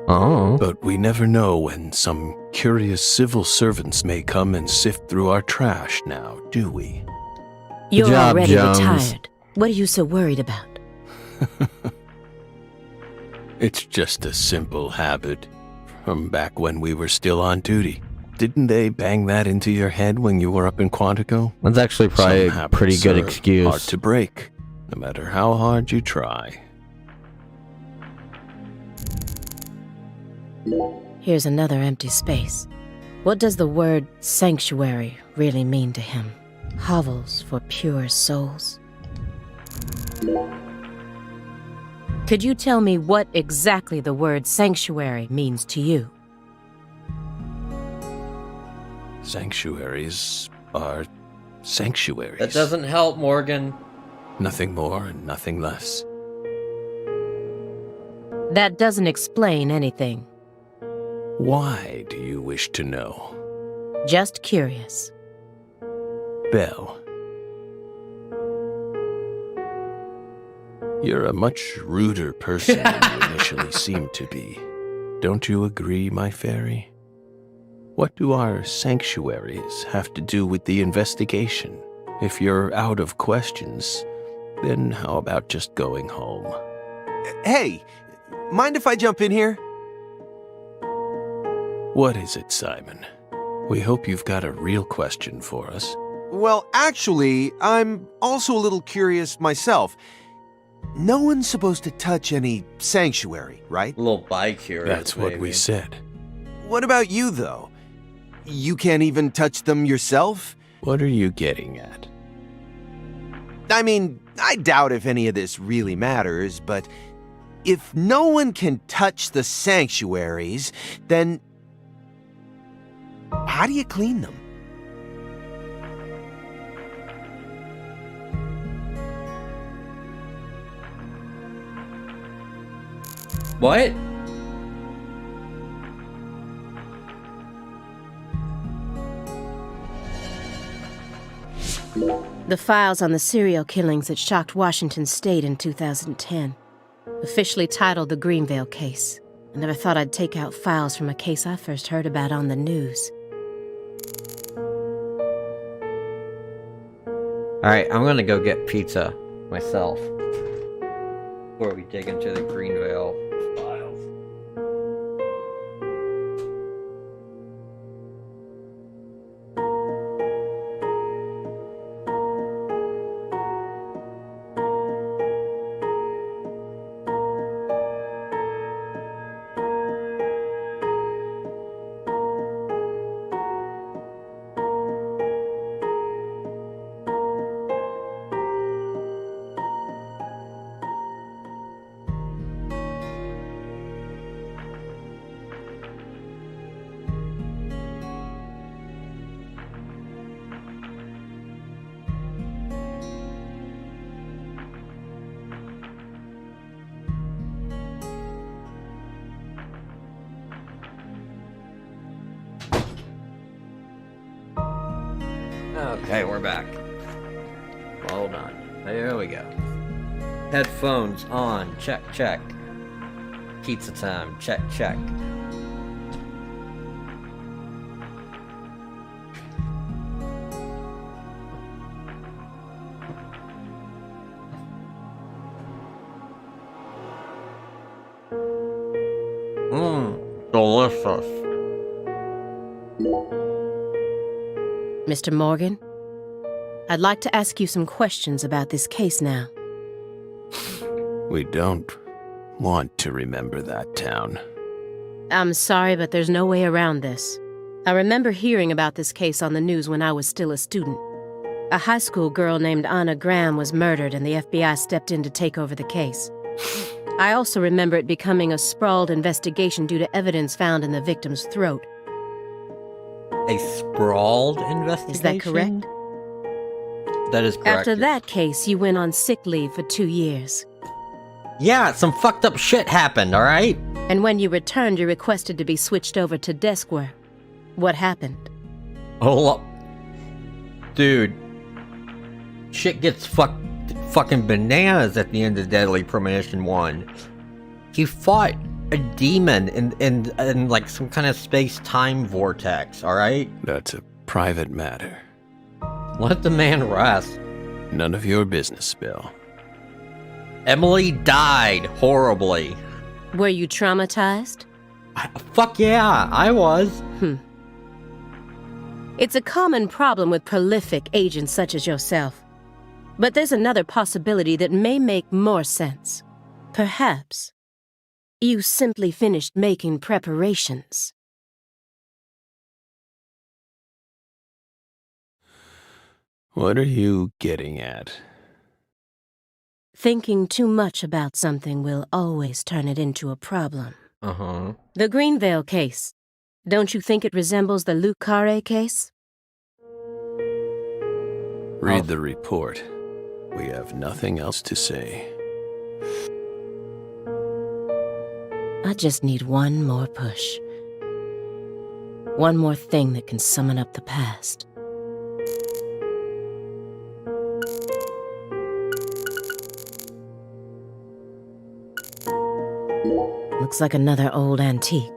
Oh. But we never know when some curious civil servants may come and sift through our trash now, do we? You're job, already Jones. retired. What are you so worried about? It's just a simple habit from back when we were still on duty. Didn't they bang that into your head when you were up in Quantico? That's actually probably Some a pretty habits good are excuse. hard to break, no matter how hard you try. Here's another empty space. What does the word sanctuary really mean to him? Hovels for pure souls. Could you tell me what exactly the word sanctuary means to you? Sanctuaries are sanctuaries. That doesn't help, Morgan. Nothing more and nothing less. That doesn't explain anything. Why do you wish to know? Just curious. Belle. You're a much ruder person than you initially seemed to be. Don't you agree, my fairy? What do our sanctuaries have to do with the investigation? If you're out of questions, then how about just going home? Hey, mind if I jump in here? What is it, Simon? We hope you've got a real question for us. Well, actually, I'm also a little curious myself. No one's supposed to touch any sanctuary, right? A little bi-curious. That's what we said. What about you, though? You can't even touch them yourself? What are you getting at? I mean, I doubt if any of this really matters, but if no one can touch the sanctuaries, then how do you clean them? What? The files on the serial killings that shocked Washington State in 2010. Officially titled the Greenvale Case. I never thought I'd take out files from a case I first heard about on the news. Alright, I'm gonna go get pizza myself before we dig into the Greenvale files. Okay, we're back. Hold on. There we go. Headphones on. Check, check. Pizza time. Check, check. Delicious. Mr. Morgan, I'd like to ask you some questions about this case now. We don't want to remember that town. I'm sorry, but there's no way around this. I remember hearing about this case on the news when I was still a student. A high school girl named Anna Graham was murdered and the FBI stepped in to take over the case. I also remember it becoming a sprawled investigation due to evidence found in the victim's throat. A sprawled investigation? Is that correct? That is correct. After that case, you went on sick leave for 2 years. Yeah, some fucked up shit happened, alright? And when you returned, you requested to be switched over to desk work. What happened? Hold up. Dude. Shit gets fucking bananas at the end of Deadly Premonition 1. He fought a demon in like some kind of space-time vortex, alright? That's a private matter. Let the man rest. None of your business, Bill. Emily died horribly. Were you traumatized? Fuck yeah, I was. It's a common problem with prolific agents such as yourself. But there's another possibility that may make more sense. Perhaps you simply finished making preparations. What are you getting at? Thinking too much about something will always turn it into a problem. Uh-huh. The Greenvale case. Don't you think it resembles the Luke Carre case? Read the report. We have nothing else to say. I just need one more push. One more thing that can summon up the past. Looks like another old antique.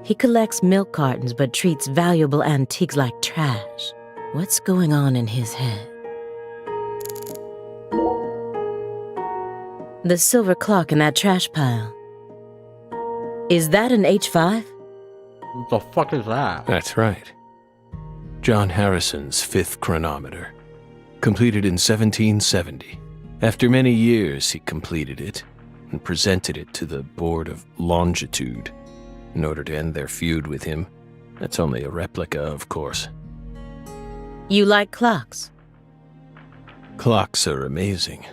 He collects milk cartons but treats valuable antiques like trash. What's going on in his head? The silver clock in that trash pile. Is that an H5? What the fuck is that? That's right. John Harrison's 5th chronometer. Completed in 1770. After many years, he completed it and presented it to the Board of Longitude in order to end their feud with him. That's only a replica, of course. You like clocks? Clocks are amazing.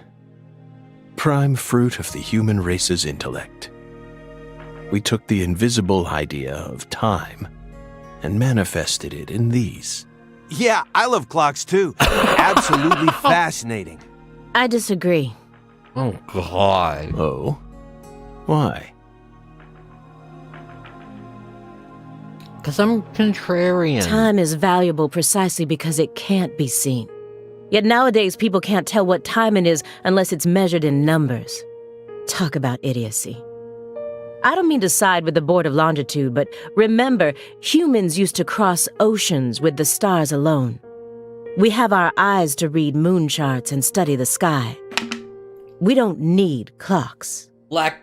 Prime fruit of the human race's intellect. We took the invisible idea of time and manifested it in these. Yeah, I love clocks too. Absolutely fascinating. I disagree. Oh, God. Oh? Why? Because I'm contrarian. Time is valuable precisely because it can't be seen. Yet nowadays, people can't tell what time it is unless it's measured in numbers. Talk about idiocy. I don't mean to side with the Board of Longitude, but remember, humans used to cross oceans with the stars alone. We have our eyes to read moon charts and study the sky. We don't need clocks. Black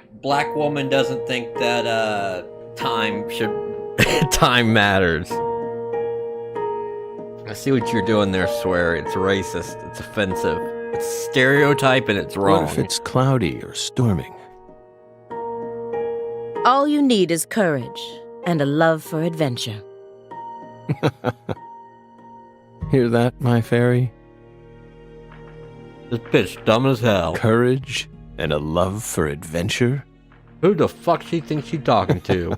woman doesn't think that time should time matters. I see what you're doing there, Swear. It's racist. It's offensive. It's stereotype and it's wrong. What if it's cloudy or storming? All you need is courage and a love for adventure. Hear that, my fairy? This bitch dumb as hell. Courage and a love for adventure? Who the fuck she thinks she's talking to?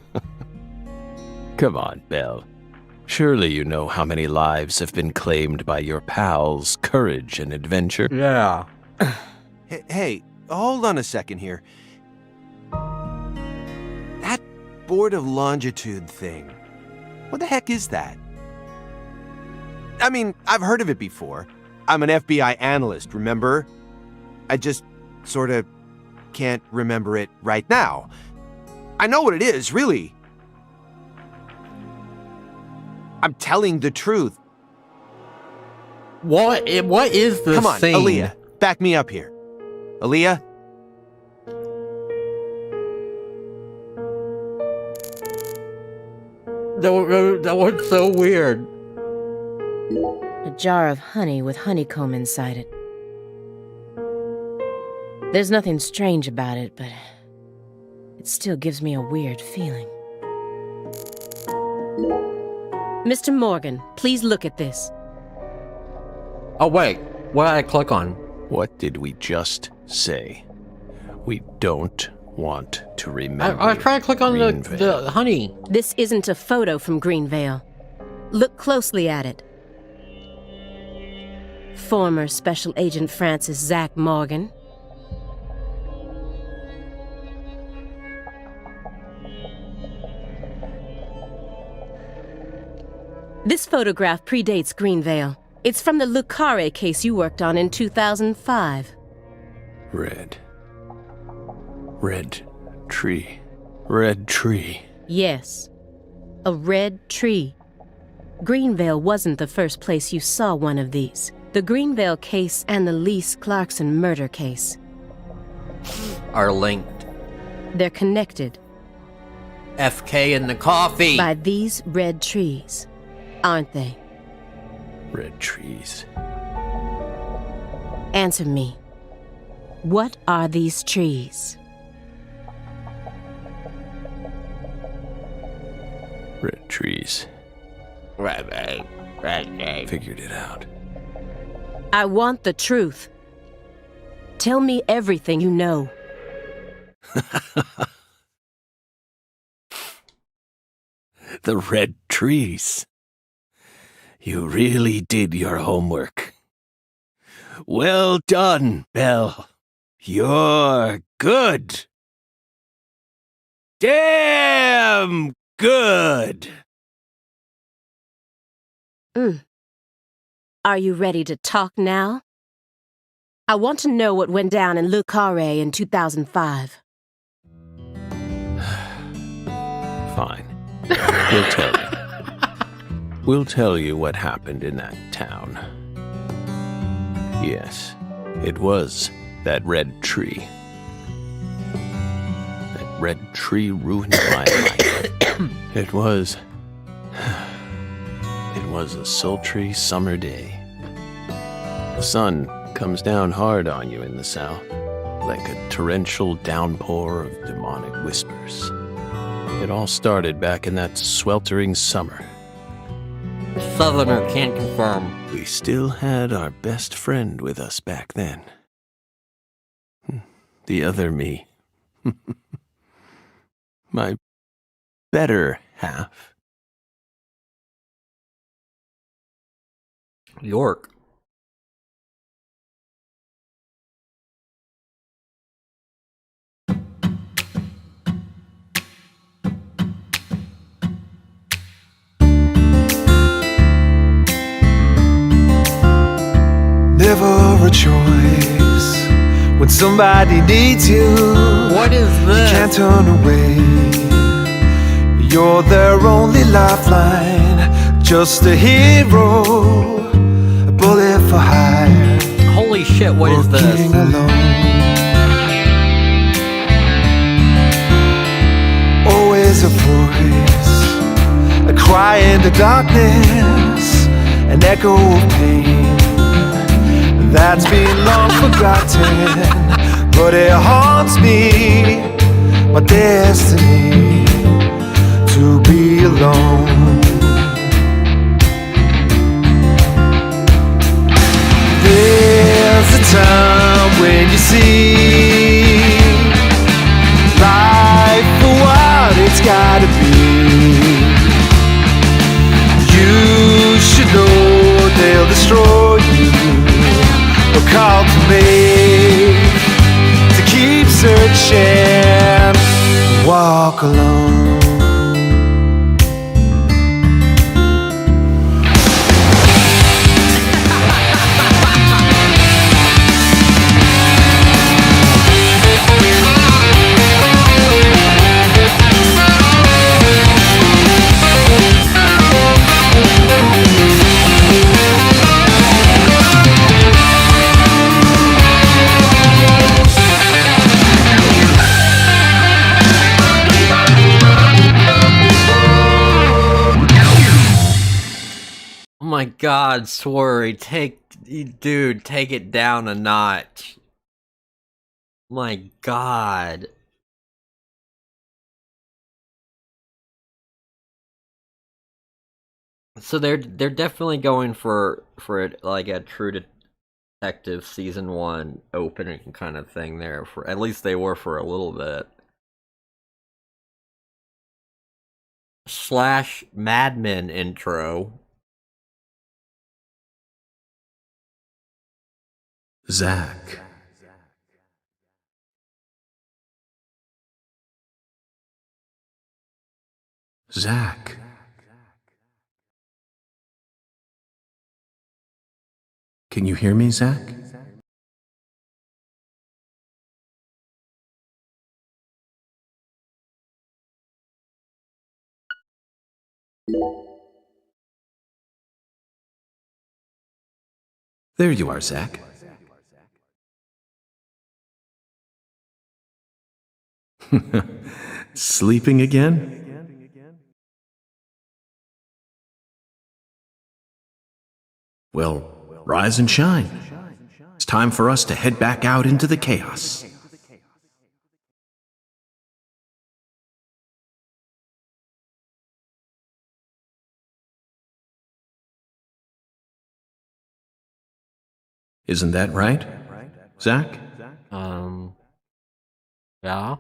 Come on, Belle. Surely you know how many lives have been claimed by your pals' courage and adventure. Yeah. Hey, hold on a second here. That Board of Longitude thing. What the heck is that? I mean, I've heard of it before. I'm an FBI analyst, remember? I just sort of can't remember it right now. I know what it is, really. I'm telling the truth. What is this Come on, scene? Aaliyah, back me up here. Aaliyah? That was so weird. A jar of honey with honeycomb inside it. There's nothing strange about it, but it still gives me a weird feeling. Mr. Morgan, please look at this. Oh, wait. What did I click on? What did we just say? We don't want to remember. I was trying to click on the Greenvale. honey. This isn't a photo from Greenvale. Look closely at it. Former Special Agent Francis Zach Morgan. This photograph predates Greenvale. It's from the Le Carre case you worked on in 2005. Red. Red tree. Red tree. Yes, a red tree. Greenvale wasn't the first place you saw one of these. The Greenvale case and the Lise Clarkson murder case. Are linked. They're connected FK in the coffee. by these red trees, aren't they? Red trees. Answer me. What are these trees? Red trees. Right. Figured it out. I want the truth. Tell me everything you know. The red trees. You really did your homework. Well done, Belle. You're good. Damn good. Are you ready to talk now? I want to know what went down in Le Carre in 2005. Fine. We'll tell you. We'll tell you what happened in that town. Yes, it was that red tree. That red tree ruined my life. It was a sultry summer day. The sun comes down hard on you in the south, like a torrential downpour of demonic whispers. It all started back in that sweltering summer. Southerner can't confirm. We still had our best friend with us back then. The other me. My better half. York. Never a choice when somebody needs you. What is this? You can't turn away. You're their only lifeline, just a hero, a bullet for hire. Holy shit, what is Working this? alone. Always a voice, a cry in the darkness, an echo of pain that's been long forgotten, but it haunts me, my destiny to be alone. There's a time when you see life for what it's gotta be. You should know they'll destroy you. A call to me to keep searching, walk alone. Oh my god, Swery, take it down a notch. My god. So they're definitely going for it like a True Detective season 1 opening kind of thing there, for at least they were for a little bit. / Mad Men intro. Zach. Zach. Can you hear me, Zach? There you are, Zach. Sleeping again? Well, rise and shine. It's time for us to head back out into the chaos. Isn't that right, Zach? Yeah.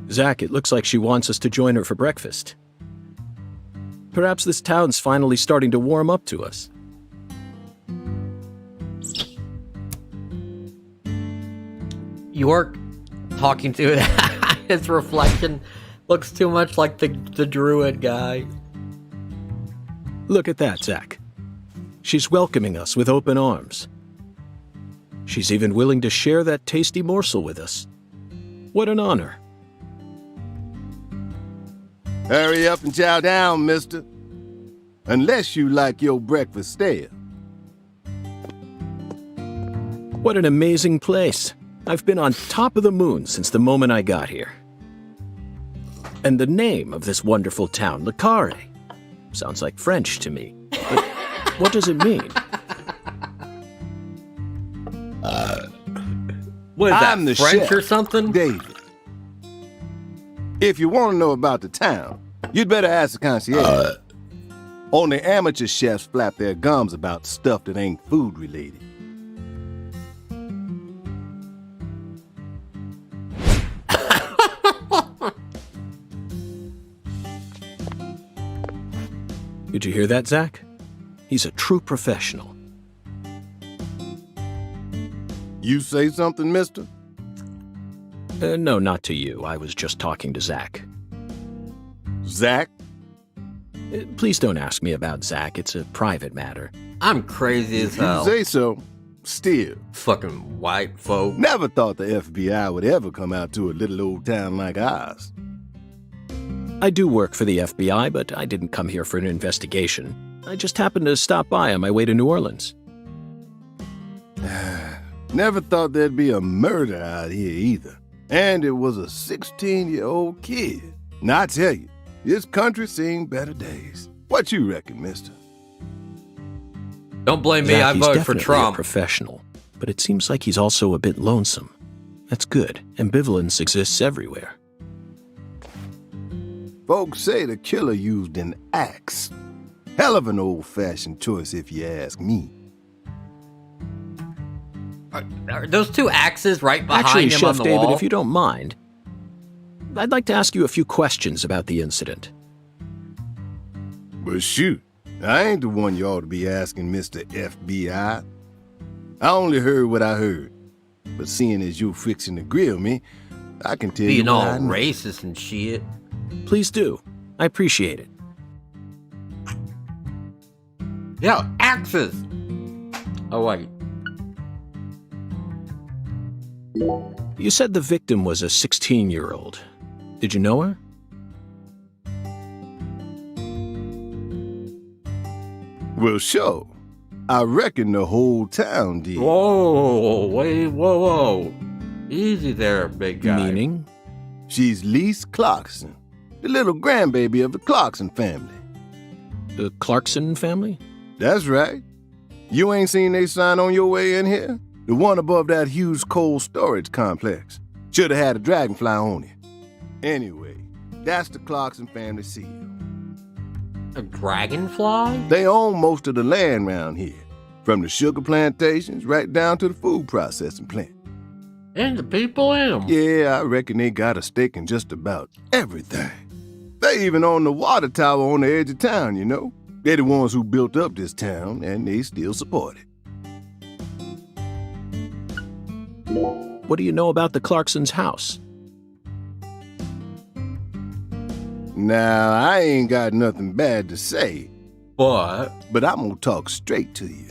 Zach, it looks like she wants us to join her for breakfast. Perhaps this town's finally starting to warm up to us. York talking to his reflection. Looks too much like the druid guy. Look at that, Zach. She's welcoming us with open arms. She's even willing to share that tasty morsel with us. What an honor. Hurry up and chow down, mister. Unless you like your breakfast stale. What an amazing place. I've been on top of the moon since the moment I got here. And the name of this wonderful town, Le Carré, sounds like French to me. But what does it mean? What is I'm that, the French chef, or something? David. If you want to know about the town, you'd better ask the concierge. Only amateur chefs flap their gums about stuff that ain't food related. Did you hear that, Zach? He's a true professional. You say something, mister? No, not to you. I was just talking to Zach. Zach? Please don't ask me about Zach. It's a private matter. I'm crazy as You hell. say so. Still, Fucking white folk. never thought the FBI would ever come out to a little old town like ours. I do work for the FBI, but I didn't come here for an investigation. I just happened to stop by on my way to New Orleans. Never thought there'd be a murder out here either. And it was a 16-year-old kid. Now, I tell you, this country's seen better days. What you reckon, mister? Don't blame me, Zach, I he's voted for definitely a Trump. professional, but it seems like he's also a bit lonesome. That's good. Ambivalence exists everywhere. Folks say the killer used an axe. Hell of an old-fashioned choice, if you ask me. Are those two axes right behind Actually, him Chef on the David, wall? if you don't mind, I'd like to ask you a few questions about the incident. But shoot, I ain't the one you ought to be asking, Mr. FBI. I only heard what I heard. But seeing as you're fixing to grill me, I can tell you Being all what I know. racist and shit. Please do. I appreciate it. Yeah, axes! Oh, wait. You said the victim was a 16-year-old. Did you know her? Well, sure. I reckon the whole town did. Whoa, wait, whoa. Easy there, big guy. Meaning? She's Lise Clarkson, the little grandbaby of the Clarkson family. The Clarkson family? That's right. You ain't seen they sign on your way in here? The one above that huge cold storage complex. Should have had a dragonfly on it. Anyway, that's the Clarkson family seal. A dragonfly? They own most of the land around here, from the sugar plantations right down to the food processing plant. And the people in them. Yeah, I reckon they got a stake in just about everything. They even own the water tower on the edge of town, you know. They're the ones who built up this town, and they still support it. What do you know about the Clarksons' house? Now, I ain't got nothing bad to say, But but I'm gonna talk straight to you.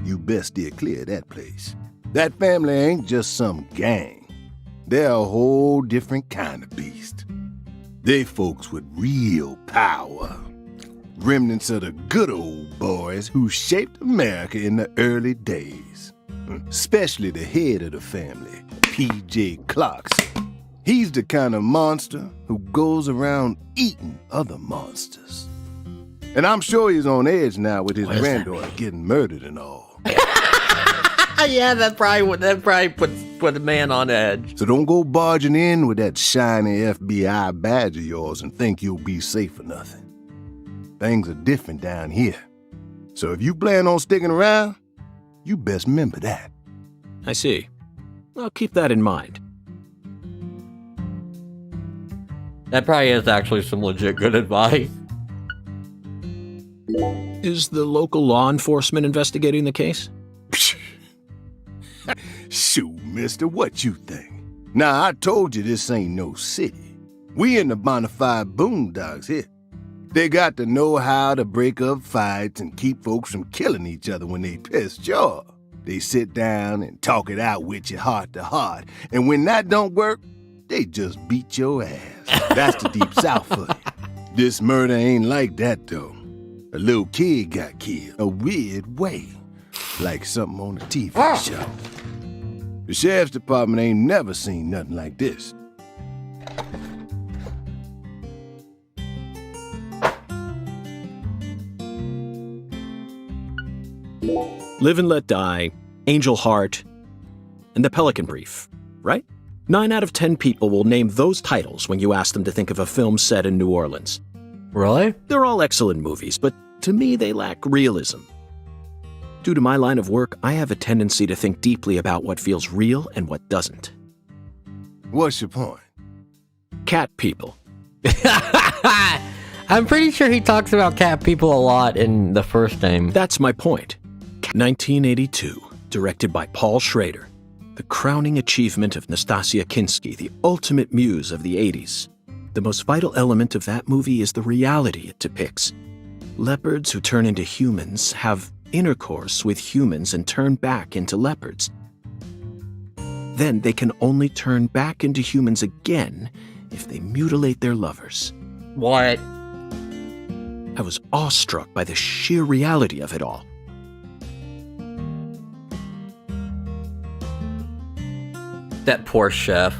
You best steer clear of that place. That family ain't just some gang. They're a whole different kind of beast. They folks with real power. Remnants of the good old boys who shaped America in the early days. Especially the head of the family, P.J. Clarkson. He's the kind of monster who goes around eating other monsters. And I'm sure he's on edge now with his What does that granddaughter getting murdered and all. yeah, that probably put a man on edge. So don't go barging in with that shiny FBI badge of yours and think you'll be safe for nothing. Things are different down here. So if you plan on sticking around, you best remember that. I see. I'll keep that in mind. That probably is actually some legit good advice. Is the local law enforcement investigating the case? Shoot, mister, what you think? Now, I told you this ain't no city. We in the bonafide boondocks here. They got to know how to break up fights and keep folks from killing each other when they pissed off. They sit down and talk it out with you heart to heart. And when that don't work, they just beat your ass. That's the deep south for you. This murder ain't like that, though. A little kid got killed a weird way, like something on a TV show. The sheriff's department ain't never seen nothing like this. Live and Let Die, Angel Heart, and The Pelican Brief, right? 9 out of 10 people will name those titles when you ask them to think of a film set in New Orleans. Really? They're all excellent movies, but to me they lack realism. Due to my line of work, I have a tendency to think deeply about what feels real and what doesn't. What's your point? Cat people. I'm pretty sure he talks about cat people a lot in the first name. That's my point. 1982, directed by Paul Schrader. The crowning achievement of Nastasia Kinski, the ultimate muse of the 80s. The most vital element of that movie is the reality it depicts. Leopards who turn into humans have intercourse with humans and turn back into leopards. Then they can only turn back into humans again if they mutilate their lovers. What? I was awestruck by the sheer reality of it all. That poor chef.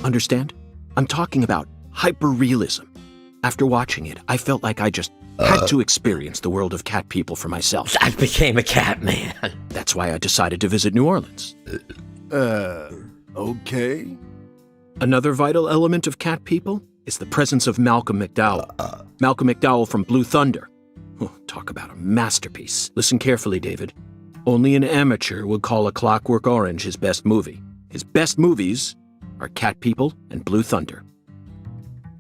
Understand? I'm talking about hyper-realism. After watching it, I felt like I just had to experience the world of cat people for myself. I became a cat man. That's why I decided to visit New Orleans. Okay. Another vital element of cat people is the presence of Malcolm McDowell. Malcolm McDowell from Blue Thunder. Oh, talk about a masterpiece. Listen carefully, David. Only an amateur would call A Clockwork Orange his best movie. His best movies are Cat People and Blue Thunder.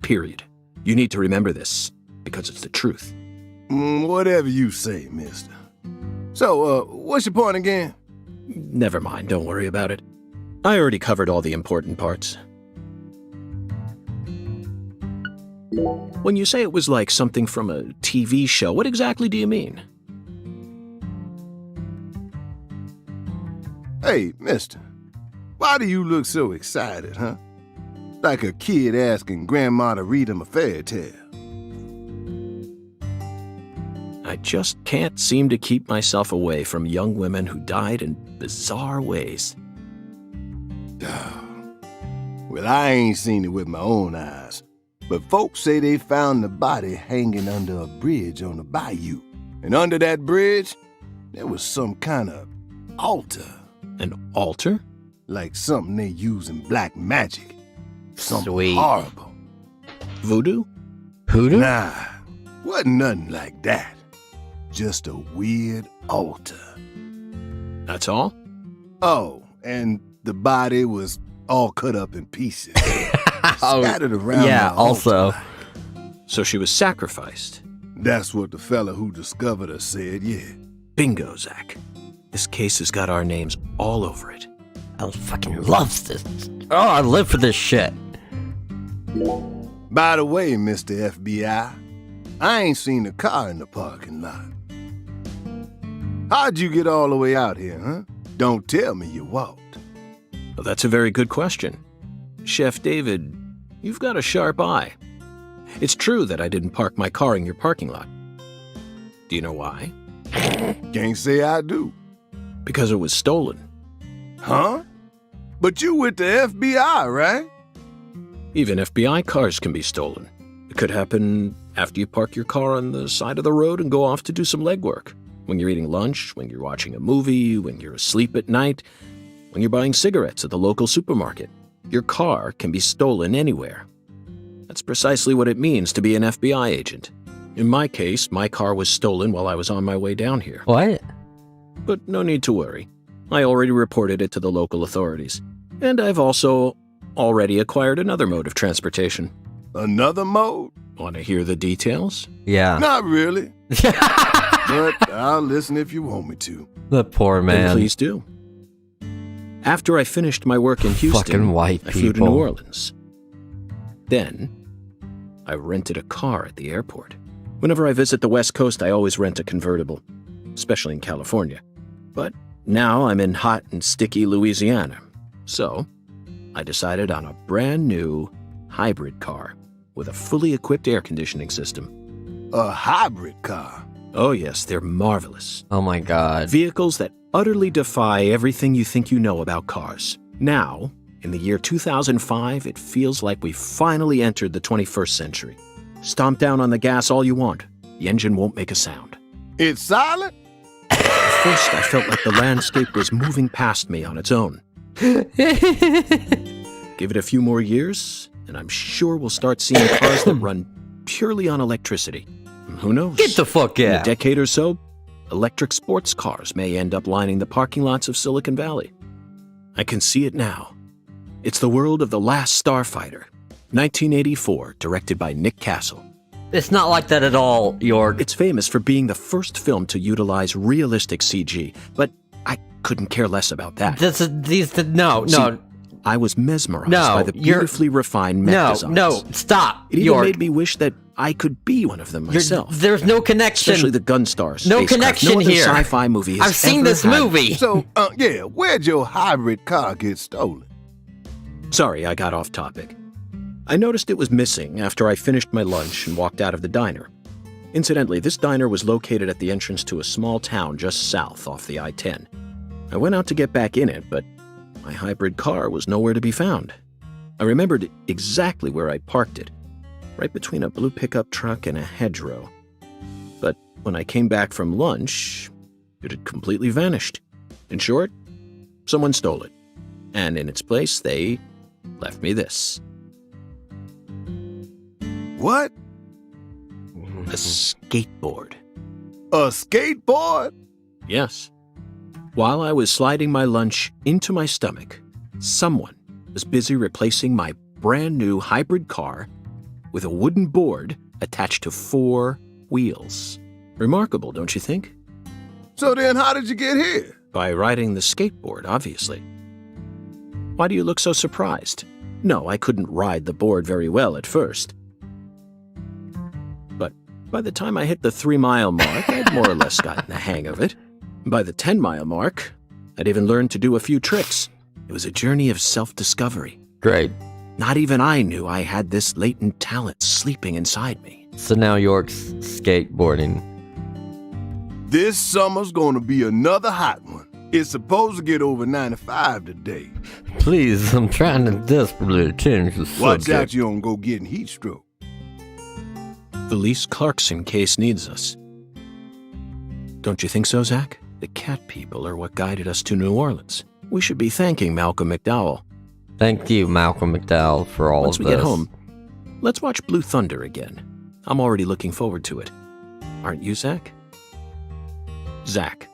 Period. You need to remember this, because it's the truth. Whatever you say, mister. So, what's your point again? Never mind, don't worry about it. I already covered all the important parts. When you say it was like something from a TV show, what exactly do you mean? Hey, mister, why do you look so excited, huh? Like a kid asking grandma to read him a fairy tale. I just can't seem to keep myself away from young women who died in bizarre ways. Well, I ain't seen it with my own eyes, but folks say they found the body hanging under a bridge on the bayou. And under that bridge, there was some kind of altar. An altar? Like something they use in black magic. Something Sweet. horrible. Voodoo? Hoodoo? Nah, wasn't nothing like that. Just a weird altar. That's all? Oh, and the body was all cut up in pieces. Scattered around yeah, the also. altar. So she was sacrificed. That's what the fella who discovered her said, yeah. Bingo, Zach. This case has got our names all over it. I fucking loves this. Oh, I live for this shit. By the way, Mr. FBI, I ain't seen a car in the parking lot. How'd you get all the way out here, huh? Don't tell me you walked. Well, that's a very good question. Chef David, you've got a sharp eye. It's true that I didn't park my car in your parking lot. Do you know why? Can't say I do. Because it was stolen. Huh? But you with the FBI, right? Even FBI cars can be stolen. It could happen after you park your car on the side of the road and go off to do some legwork. When you're eating lunch, when you're watching a movie, when you're asleep at night, when you're buying cigarettes at the local supermarket. Your car can be stolen anywhere. That's precisely what it means to be an FBI agent. In my case, my car was stolen while I was on my way down here. What? But no need to worry. I already reported it to the local authorities. And I've also already acquired another mode of transportation. Another mode? Want to hear the details? Yeah. Not really. But I'll listen if you want me to. The poor man. Then please do. After I finished my work in Houston, Fucking white I flew to people. New Orleans. Then, I rented a car at the airport. Whenever I visit the West Coast, I always rent a convertible, especially in California. But now I'm in hot and sticky Louisiana. So, I decided on a brand new hybrid car with a fully equipped air conditioning system. A hybrid car? Oh yes, they're marvelous. Oh my god. Vehicles that utterly defy everything you think you know about cars. Now, in the year 2005, it feels like we've finally entered the 21st century. Stomp down on the gas all you want. The engine won't make a sound. It's silent? At first, I felt like the landscape was moving past me on its own. Give it a few more years, and I'm sure we'll start seeing cars that run purely on electricity. And who knows? Get the fuck In a out. decade or so, electric sports cars may end up lining the parking lots of Silicon Valley. I can see it now. It's the world of The Last Starfighter, 1984, directed by Nick Castle. It's not like that at all, York. It's famous for being the first film to utilize realistic CG, but I couldn't care less about that. No. I was mesmerized No, by the you're- beautifully refined mech designs. No, stop, It even York. made me wish that I could be one of them myself. There's no connection. Especially the Gunstar No spacecraft. connection no other here. sci-fi movie has I've seen ever this had- movie. So, yeah, where'd your hybrid car get stolen? Sorry, I got off topic. I noticed it was missing after I finished my lunch and walked out of the diner. Incidentally, this diner was located at the entrance to a small town just south off the I-10. I went out to get back in it, but my hybrid car was nowhere to be found. I remembered exactly where I parked it, right between a blue pickup truck and a hedgerow. But when I came back from lunch, it had completely vanished. In short, someone stole it. And in its place, they left me this. What? A skateboard. A skateboard? Yes. While I was sliding my lunch into my stomach, someone was busy replacing my brand new hybrid car with a wooden board attached to 4 wheels. Remarkable, don't you think? So then how did you get here? By riding the skateboard, obviously. Why do you look so surprised? No, I couldn't ride the board very well at first. But by the time I hit the 3-mile mark, I'd more or less gotten the hang of it. By the 10-mile mark, I'd even learned to do a few tricks. It was a journey of self-discovery. Great. Not even I knew I had this latent talent sleeping inside me. So now York's skateboarding. This summer's gonna be another hot one. It's supposed to get over 95 today. Please, I'm trying to desperately change the subject. Watch out you don't go getting heat stroke. The Lise Clarkson case needs us. Don't you think so, Zach? The cat people are what guided us to New Orleans. We should be thanking Malcolm McDowell. Thank you, Malcolm McDowell, for all Once of we this. get home, let's watch Blue Thunder again. I'm already looking forward to it. Aren't you, Zach? Zach.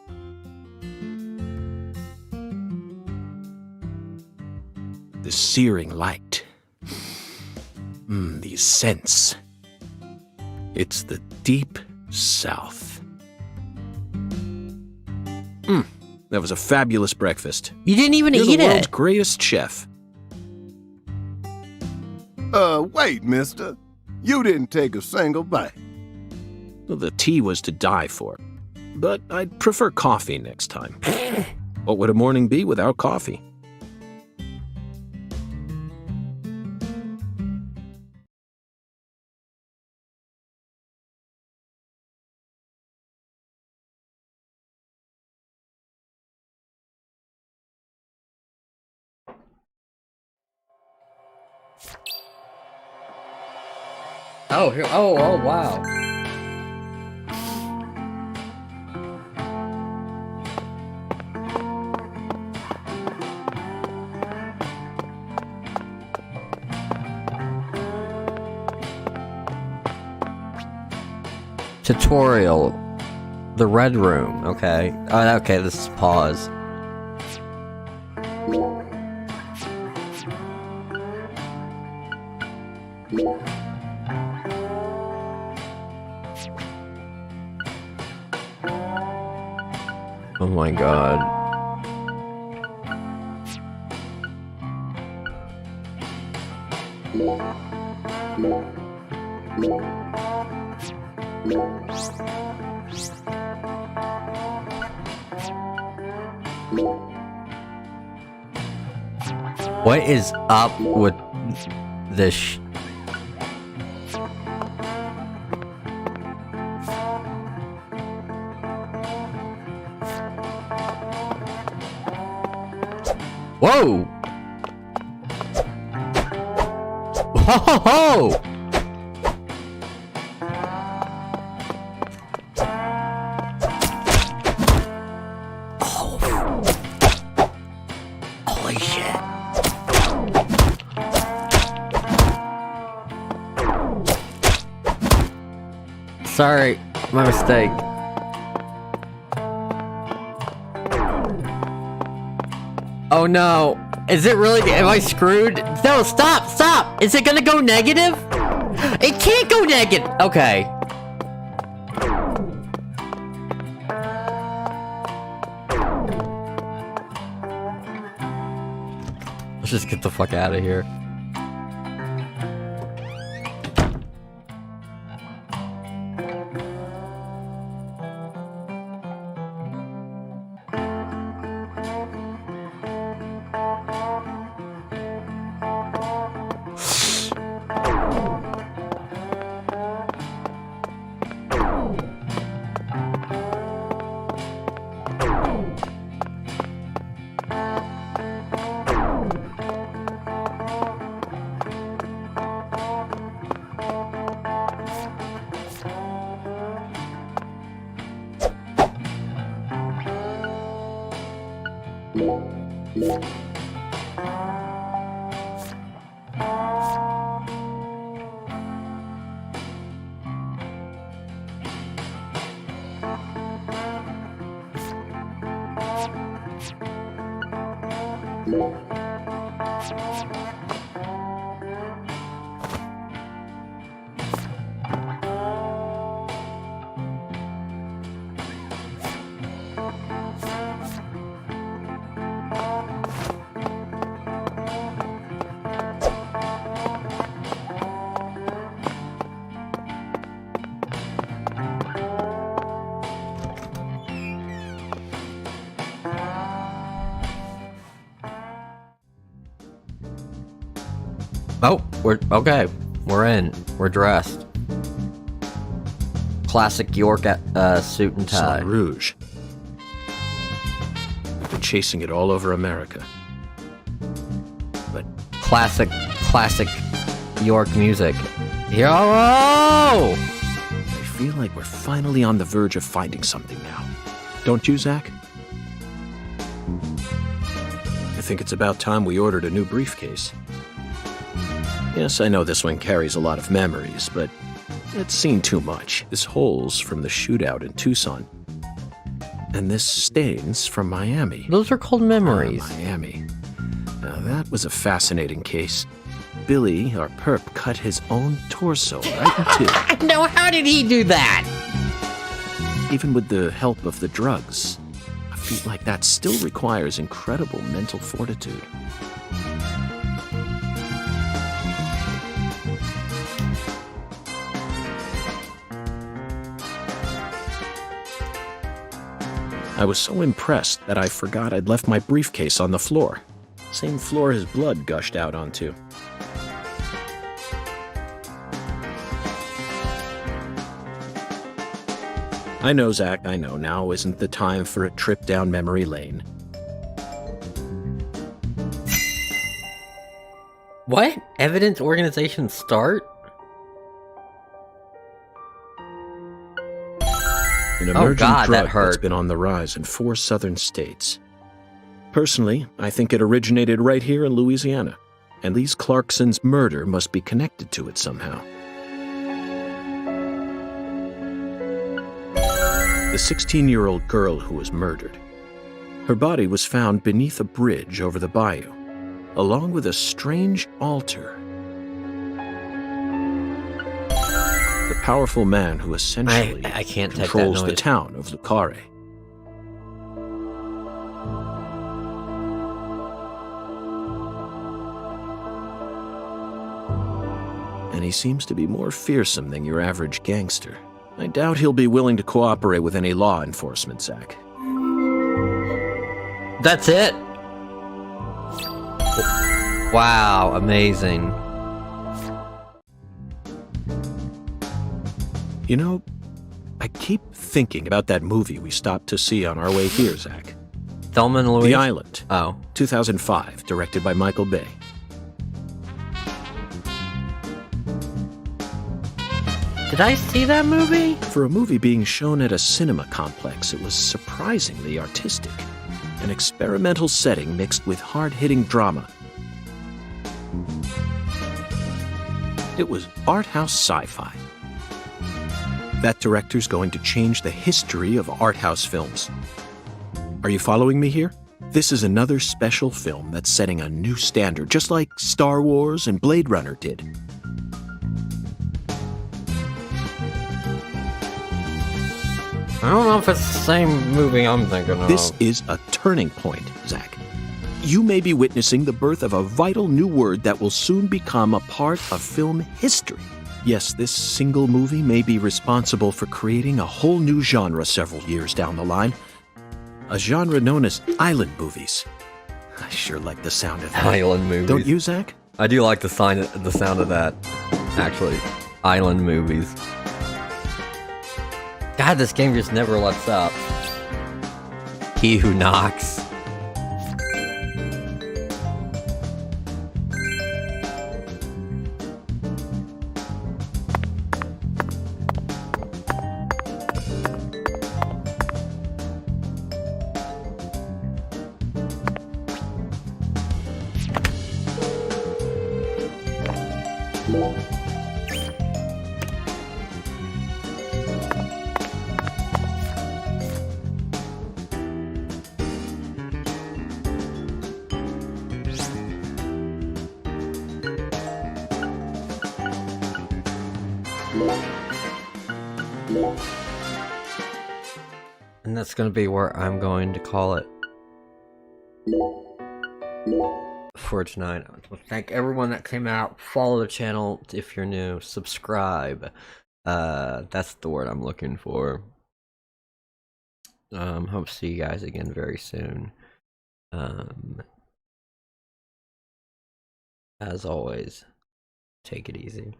The searing light. These scents. It's the deep south. That was a fabulous breakfast. You didn't even You're eat the world's it. greatest chef. Wait, mister. You didn't take a single bite. Well, the tea was to die for. But I'd prefer coffee next time. What would a morning be without coffee? Oh, here. Oh, wow. Tutorial. The Red Room. Okay. Okay, this is pause. Oh my god. What is up with this? Whoa! Whoa! Holy shit. Sorry, my mistake. Oh no. Is it really? Am I screwed? No, stop, stop! Is it gonna go negative? It can't go negative! Okay. Let's just get the fuck out of here. Oh, we're okay. We're in. We're dressed. Classic York suit and tie. Sun Rouge. I've been chasing it all over America. But Classic York music. Yo! I feel like we're finally on the verge of finding something now. Don't you, Zach? I think it's about time we ordered a new briefcase. Yes, I know this one carries a lot of memories, but it's seen too much. This hole's from the shootout in Tucson. And this stain's from Miami. Those are called memories. Miami. Now that was a fascinating case. Billy, our perp, cut his own torso right in two. No, how did he do that? Even with the help of the drugs. A feat like that still requires incredible mental fortitude. I was so impressed that I forgot I'd left my briefcase on the floor. Same floor his blood gushed out onto. I know, Zach, I know. Now isn't the time for a trip down memory lane. What? Evidence organization start? An emerging God, that drug hurt. that's been on the rise in 4 southern states. Personally, I think it originated right here in Louisiana, and Lise Clarkson's murder must be connected to it somehow. The 16-year-old girl who was murdered. Her body was found beneath a bridge over the bayou, along with a strange altar. The powerful man who essentially I can't take that controls the noise. town of Lucare. And he seems to be more fearsome than your average gangster. I doubt he'll be willing to cooperate with any law enforcement, Zach. That's it? Wow, amazing. You know, I keep thinking about that movie we stopped to see on our way here, Zach. Thelma and Louise? The Island. Oh. 2005, directed by Michael Bay. Did I see that movie? For a movie being shown at a cinema complex, it was surprisingly artistic. An experimental setting mixed with hard-hitting drama. It was art house sci-fi. That director's going to change the history of art house films. Are you following me here? This is another special film that's setting a new standard, just like Star Wars and Blade Runner did. I don't know if it's the same movie I'm thinking of. This is a turning point, Zach. You may be witnessing the birth of a vital new word that will soon become a part of film history. Yes, this single movie may be responsible for creating a whole new genre several years down the line. A genre known as island movies. I sure like the sound of that. Island movies. Don't you, Zach? I do like the sound of that, actually. Island movies. God, this game just never lets up. He who knocks. And that's going to be where I'm going to call it for tonight. I want to thank everyone that came out. Follow the channel if you're new. Subscribe. That's the word I'm looking for. Hope to see you guys again very soon. As always, take it easy.